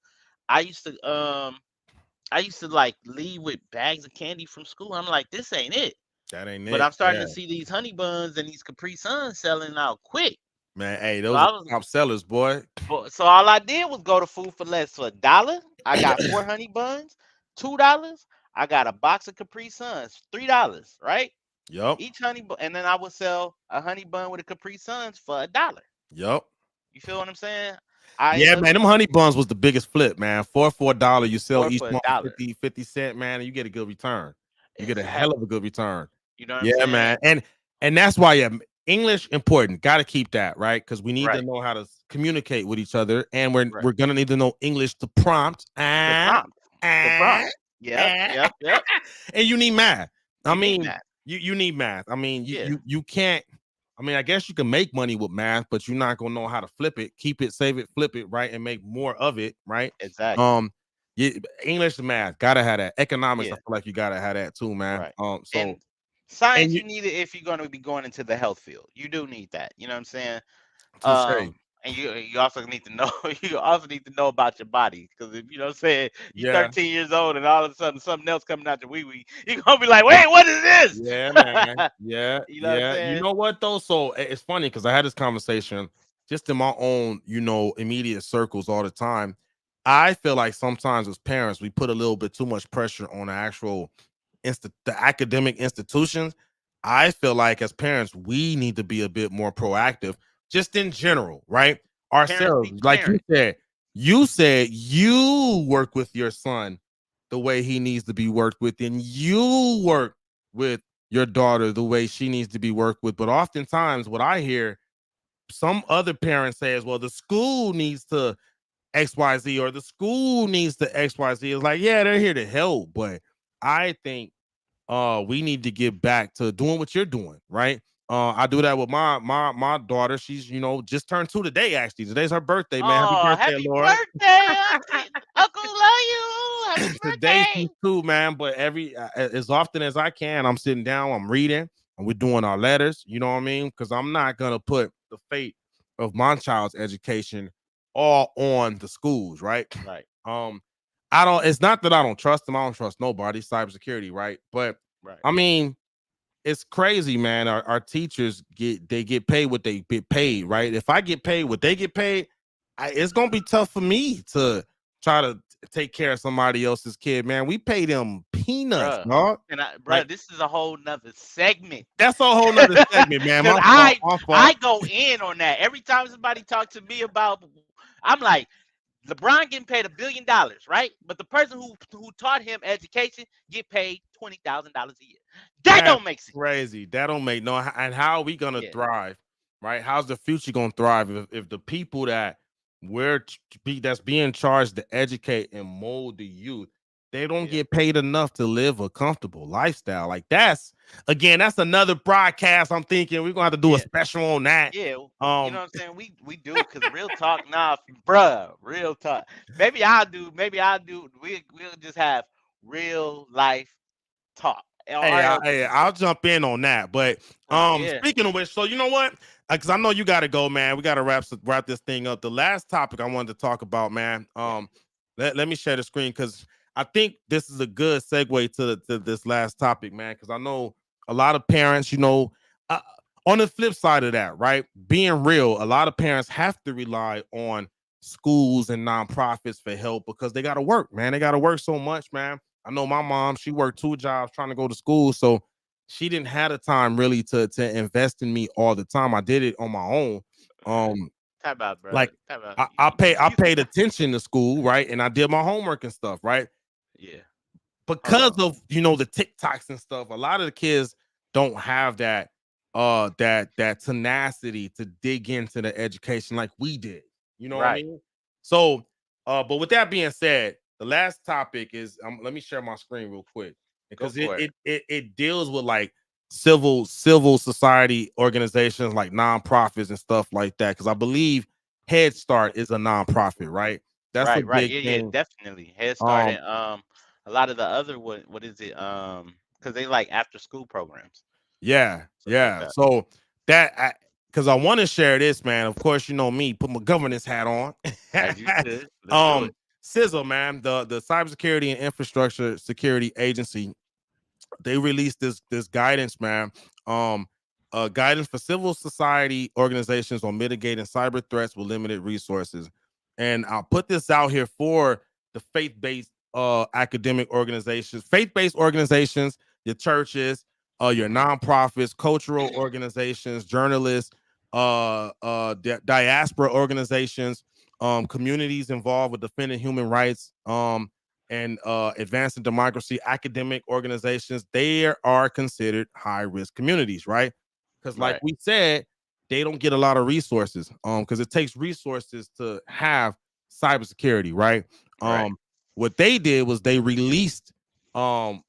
I used to like leave with bags of candy from school. I'm like, this ain't it. That ain't But it. I'm starting Yeah, to see these honey buns and these Capri Suns selling out quick. man. Hey, So those are I was top sellers, boy. so all I did was go to Food for Less for $1. I got 4 honey buns, $2. I got a box of Capri Suns, $3, right? Yep, Each honey bun, and then I would sell a honey bun with a Capri Suns for $1. yep. You feel what I'm saying? I end Yeah, up man. Them honey buns was the biggest flip, man. For a dollar, you sell four each for a one dollar. 50 cent, man, and you get a good return. You get a hell of Exactly. a good return. You know what I'm Yeah, saying? man. And that's why, yeah, English important. Got to keep that, right? Because we need to Right. know how to communicate with each other, and we're Right. we're gonna need to know English to prompt. The prompt. The prompt. Yep. Yep. Yep. And you need math. I You need mean, that. you need math. I mean, you Yeah. you you can't. I mean, I guess you can make money with math, but you're not gonna know how to flip it, keep it, save it, flip it, right, and make more of it, right? Exactly. Um, English and math gotta have that. Economics, I Yeah. feel like you gotta have that too, man. Right. So And and science, you you need it if you're going to be going into the health field. You do need that. You know what I'm saying? touche. And you also need to know you also need to know about your body because if you know what I'm saying you Yeah, 13 years old and all of a sudden something else coming out your wee wee, you're gonna be like, wait, what is this? yeah, man. Yeah, You know what I'm yeah. You saying? know what though? So it's funny because I had this conversation just in my own, immediate circles all the time. I feel like sometimes as parents, we put a little bit too much pressure on the actual the academic institutions. I feel like as parents, we need to be a bit more proactive, just in general, right? Parents Ourselves, be like parent. you said you work with your son the way he needs to be worked with, and you work with your daughter the way she needs to be worked with. But oftentimes, what I hear some other parents say is, well, the school needs to XYZ or the school needs to XYZ. It's like, yeah, they're here to help, but I think we need to get back to doing what you're doing, right? I do that with my daughter. She's just turned 2 today. Actually, today's her birthday, man. Happy Oh, birthday, happy Laura. birthday, Auntie. Uncle love you. Happy Today she's birthday. 2, man. But as often as I can, I'm sitting down, I'm reading, and we're doing our letters. You know what I mean? Because I'm not gonna put the fate of my child's education all on the schools, right? Right, Um, I don't. It's not that I don't trust them. I don't trust nobody. Cybersecurity, right? But right. I mean, it's crazy, man. Our teachers get paid what they get paid, right? If I get paid what they get paid, it's gonna be tough for me to try to take care of somebody else's kid, man. We pay them peanuts, Bruh. dog. And Like this is a whole nother segment. that's a whole nother segment, man. Cause My fault, I my I fault. go in on that. Every time somebody talks to me about, I'm like, LeBron getting paid $1 billion, right? But the person who taught him education get paid $20,000 a year. That That's don't make sense. crazy. That don't make no. And how are we gonna Yeah, thrive, right? How's the future gonna thrive if the people that that's being charged to educate and mold the youth, they don't yeah, get paid enough to live a comfortable lifestyle? Like that's another broadcast. I'm thinking we're gonna have to do a yeah, special on that. yeah. You know Um, what I'm saying? We do, cause real talk, nah, bruh, real talk. Maybe I'll do. Maybe I'll do. We'll just have real life talk. Hey, Or else, I'll jump in on that. But yeah, speaking of which, so you know what? Because I know you got to go, man. We got to wrap this thing up. The last topic I wanted to talk about, man. yeah, Let me share the screen because I think this is a good segue to this last topic, man. Because I know a lot of parents, uh, on the flip side of that, right? Being real, a lot of parents have to rely on schools and nonprofits for help because they got to work, man. They got to work so much, man. I know my mom, she worked 2 jobs trying to go to school. So she didn't have the time really to invest in me all the time. I did it on my own. right. Um, Talk about, like bro. Talk about I you. paid attention to school, right? And I did my homework and stuff, right? Yeah. Hold Because on. of the TikToks and stuff, a lot of the kids don't have that tenacity to dig into the education like we did. You know what I Right. mean? So but with that being said, the last topic is let me share my screen real quick Go because it for it. it it, it deals with like civil society organizations like nonprofits and stuff like that because I believe Head Start is a nonprofit, right? That's a Right. Right. big Yeah. Yeah. thing. Definitely. Head Start um and a lot of the other what is it? Because they like after school programs, Yeah, stuff like yeah. that. So because I want to share this, man. Of course, you know me, put my governance hat on. As you should. Let's do it. um, CISA, man, the Cybersecurity and Infrastructure Security Agency, they released this guidance, man. Um, guidance for civil society organizations on mitigating cyber threats with limited resources. And I'll put this out here for the faith-based academic organizations, faith-based organizations, your churches, your Hmm. nonprofits, cultural organizations, journalists, diaspora organizations, communities involved with defending human rights, and advancing democracy, academic organizations, they are considered high risk communities, right? Because, like Right. we said, they don't get a lot of resources. Because it takes resources to have cybersecurity, right? Right. Um, what they did was they released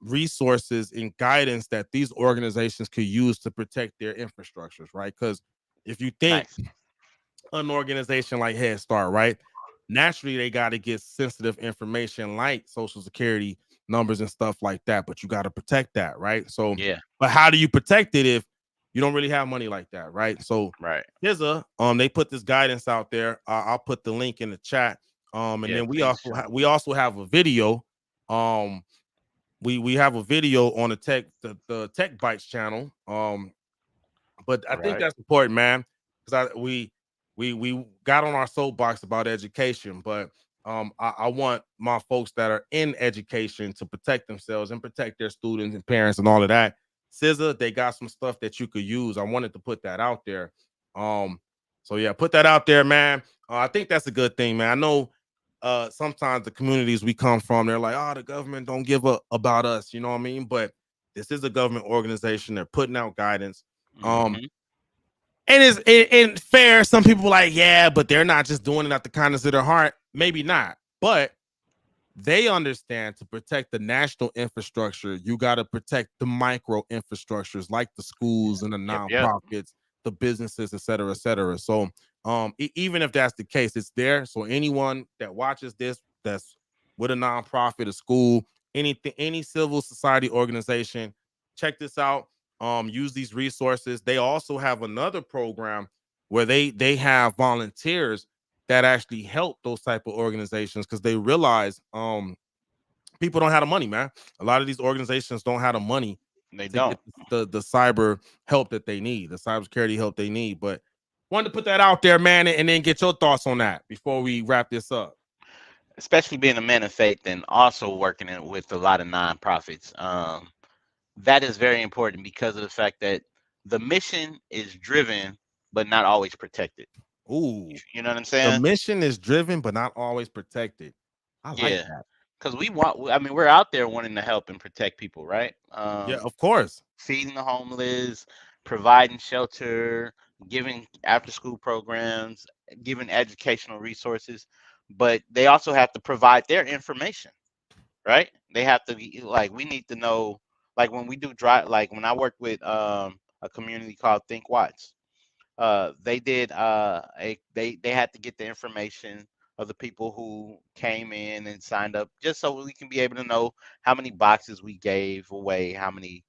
resources and guidance that these organizations could use to protect their infrastructures, right? Because if you think Nice. an organization like Head Start, right? Naturally, they got to get sensitive information like social security numbers and stuff like that, but you got to protect that, right? So, Yeah. but how do you protect it if you don't really have money like that, right? So, Right. they put this guidance out there. I'll put the link in the chat. And Yeah. then Please. we also have a video. Um, we have a video on the Tech Bites channel. But I think Right. that's important, man, because we got on our soapbox about education, but I want my folks that are in education to protect themselves and protect their students and parents and all of that. CISA, they got some stuff that you could use. I wanted to put that out there. Um, so yeah, put that out there, man. I think that's a good thing, man. I know sometimes the communities we come from, they're like, oh, the government don't give a about us, you know what I mean? But this is a government organization. They're putting out guidance. Um, Hmm. and it's fair. Some people like, yeah, but they're not just doing it out the kindness of their heart. Maybe not, but they understand to protect the national infrastructure, you got to protect the micro infrastructures like the schools and the Yep. Yep. nonprofits, the businesses, et cetera, et cetera. So, even if that's the case, it's there. So, anyone that watches this that's with a nonprofit, a school, anything, any civil society organization, check this out. Use these resources. They also have another program where they have volunteers that actually help those type of organizations because they realize people don't have the money, man. A lot of these organizations don't have the money They to get don't. the cyber help that they need, the cybersecurity help they need. But wanted to put that out there, man, and then get your thoughts on that before we wrap this up. Especially being a man of faith and also working with a lot of nonprofits. That is very important because of the fact that the mission is driven, but not always protected. Ooh, You know what I'm the saying? mission is driven but not always protected. I like Yeah. that. Because we want, I mean, we're out there wanting to help and protect people, right? Yeah, of course. Feeding the homeless, providing shelter, giving after school programs, giving educational resources, but they also have to provide their information, right? They have to be like, we need to know, like when we do dry, like when I work with a community called Think Watch, they did they had to get the information of the people who came in and signed up just so we can be able to know how many boxes we gave away, how many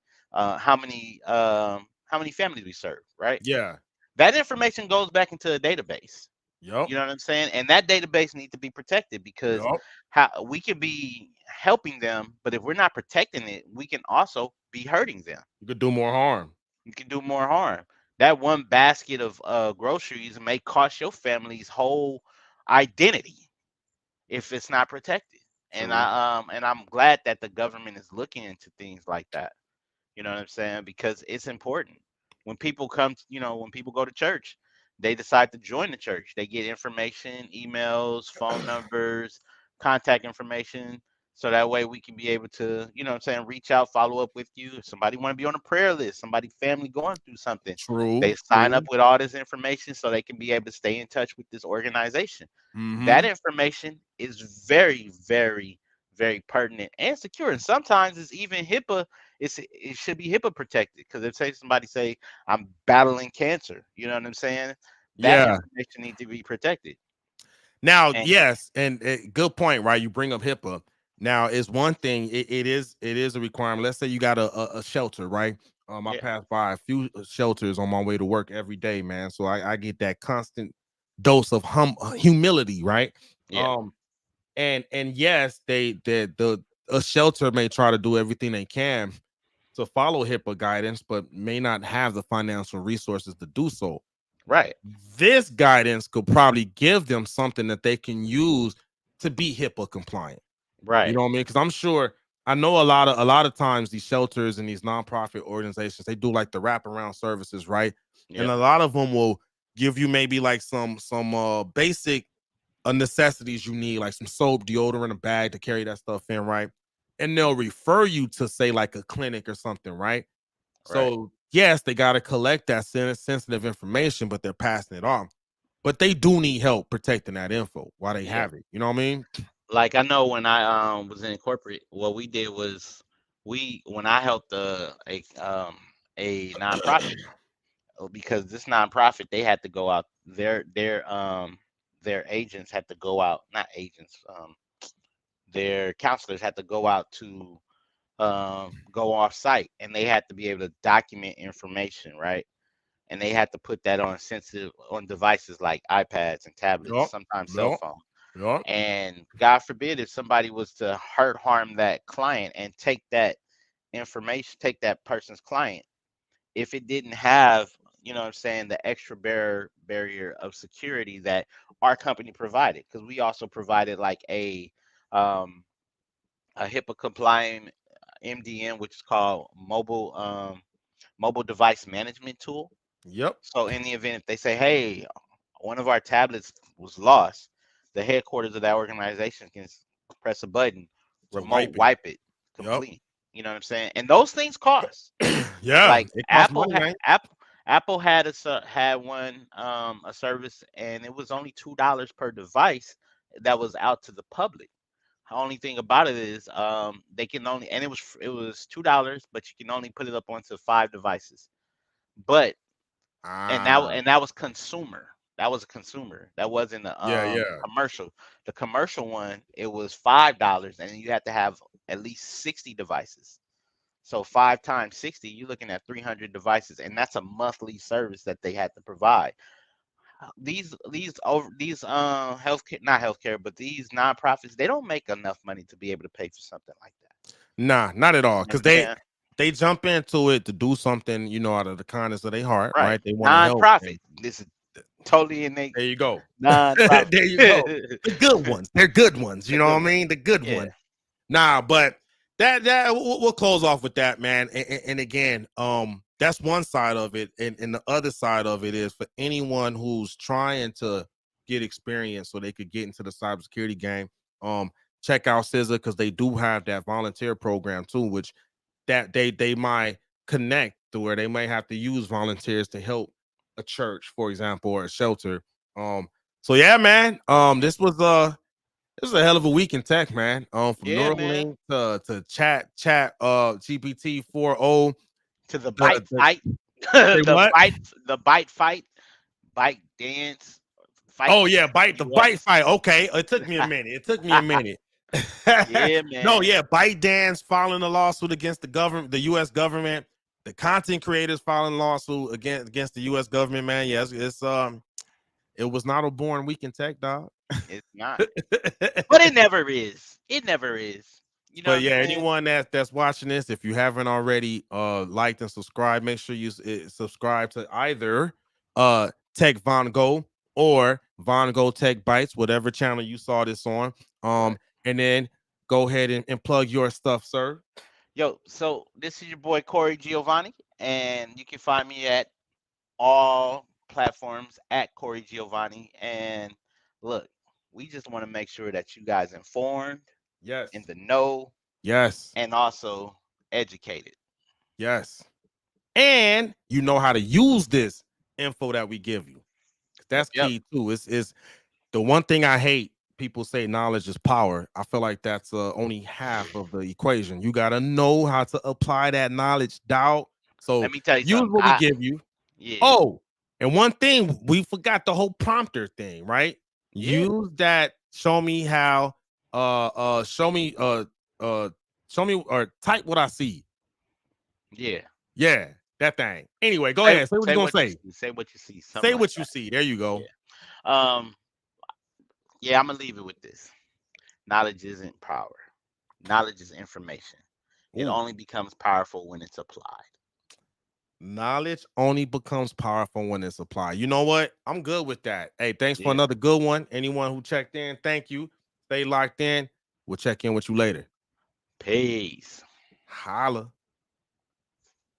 families we serve, right? Yeah. That information goes back into a database. Yup. You know what I'm saying? And that database needs to be protected because Yup. how we could be helping them, but if we're not protecting it, we can also be hurting them. You could do more harm. You can do more harm. That one basket of groceries may cost your family's whole identity if it's not protected. True. And I'm glad that the government is looking into things like that. You know what I'm saying? Because it's important. When people come, when people go to church, they decide to join the church. They get information, emails, phone numbers, contact information. So that way we can be able to, you know what I'm saying, reach out, follow up with you. If somebody want to be on a prayer list, somebody family going through something, True. they sign up True. with all this information so they can be able to stay in touch with this organization. That Mm-hmm. information is very, very, very pertinent and secure. And sometimes it's even HIPAA. It should be HIPAA protected because if say somebody say I'm battling cancer, you know what I'm saying? That Yeah. information needs to be protected. Now, And yes, and good point, right? You bring up HIPAA. Now, it's one thing. It is a requirement. Let's say you got a shelter, right? I yeah, pass by a few shelters on my way to work every day, man. So I get that constant dose of humility, right? yeah, Um, and yes, the a shelter may try to do everything they can to follow HIPAA guidance, but may not have the financial resources to do so. right, This guidance could probably give them something that they can use to be HIPAA compliant. You right, know what I mean? Because I'm sure I know a lot of times these shelters and these nonprofit organizations they do like the wraparound services, right? And yep, a lot of them will give you maybe like some basic necessities you need, like some soap, deodorant, a bag to carry that stuff in, right? And they'll refer you to say like a clinic or something, right? right, So yes, they got to collect that sensitive information, but they're passing it on. But they do need help protecting that info while they yeah. have it. You know what I mean? Like I know when I was in corporate, what we did was we when I helped a nonprofit because this nonprofit they had to go out their agents had to go out, not agents, their counselors had to go out to go off site and they had to be able to document information, right? And they had to put that on sensitive on devices like iPads and tablets, Yup. sometimes cell Yup. phones. Yup. And God forbid if somebody was to harm that client and take that information, take that person's client, if it didn't have you know what I'm saying, the extra barrier of security that our company provided, because we also provided like um a HIPAA compliant MDM, which is called mobile device management tool. Yep. So in the event if they say, hey, one of our tablets was lost, the headquarters of that organization can press a button, To remote wipe it. wipe it Yep. complete. You know what I'm saying? And those things cost. Yeah, Like it costs money, man. Apple had had one a service, and it was only $2 per device that was out to the public. The only thing about it is they can only, and it was $2, but you can only put it up onto 5 devices. But Ah, and that was consumer. That was a consumer. That wasn't a yeah, yeah. commercial. The commercial one, it was $5, and you had to have at least 60 devices. So 5 times 60, you're looking at 300 devices, and that's a monthly service that they had to provide. These healthcare, not healthcare, but these nonprofits, they don't make enough money to be able to pay for something like that. Nah, not at all. You know Because what I'm saying? they jump into it to do something, out of the kindness of their heart, Right. right? They want to help. Nonprofit. And This is totally innate there you go. nonprofit. There you go. The good ones. They're good ones. You The know good what I one. mean? The good Yeah. ones. Nah, but that we'll close off with that, man. And again, that's one side of it, and the other side of it is for anyone who's trying to get experience so they could get into the cybersecurity game. Check out CISA, because they do have that volunteer program too, which that they might connect to where they may have to use volunteers to help a church, for example, or a shelter. So yeah, man. This is a hell of a week in tech, man. From Yeah, man. Neuralink to GPT 4.0. To the bite The fight. say what? The bite fight, bite dance, fight Oh yeah, the bite UX. fight. Okay, it took me a minute. It took me a minute. Yeah, No, man. yeah, bite dance filing a lawsuit against the government, the U.S. government. The content creators filing a lawsuit against the U.S. government. Man, yes, it was not a boring week in tech, dog. It's not. But it never is. It never is. You know what But I'm yeah, saying? anyone that's watching this, if you haven't already liked and subscribed, make sure you subscribe to either Tech Von Go or Von Go Tech Bites, whatever channel you saw this on. Right. And then go ahead and plug your stuff, sir. Yo, so this is your boy Corey Giovanni, and you can find me at all platforms at Corey Giovanni. And look, we just want to make sure that you guys informed, Yes. in the know, Yes. and also educated. Yes. And you know how to use this info that we give you. Yep, That's yep. key too. It's the one thing I hate. People say knowledge is power. I feel like that's only half of the equation. You got to know how to apply that knowledge, dog. Let So me tell you use something. what we give you. Yeah, Oh, and one thing we forgot, the whole prompter thing, right? yeah, Use that. Show me how. Show me. Show me or type what I see. yeah. Yeah, that thing. Anyway, go Say ahead. Say what you say gonna what you say. see. Say what you see. Something Say like what you that. see. There you go. Yeah. Um. Yeah, I'm gonna leave it with this. Knowledge isn't power. Knowledge is information. It Ooh. only becomes powerful when it's applied. Knowledge only becomes powerful when it's applied. You know what? I'm good with that. Hey, thanks for Yeah. another good one. Anyone who checked in, thank you. Stay locked in. We'll check in with you later. Peace. Holla.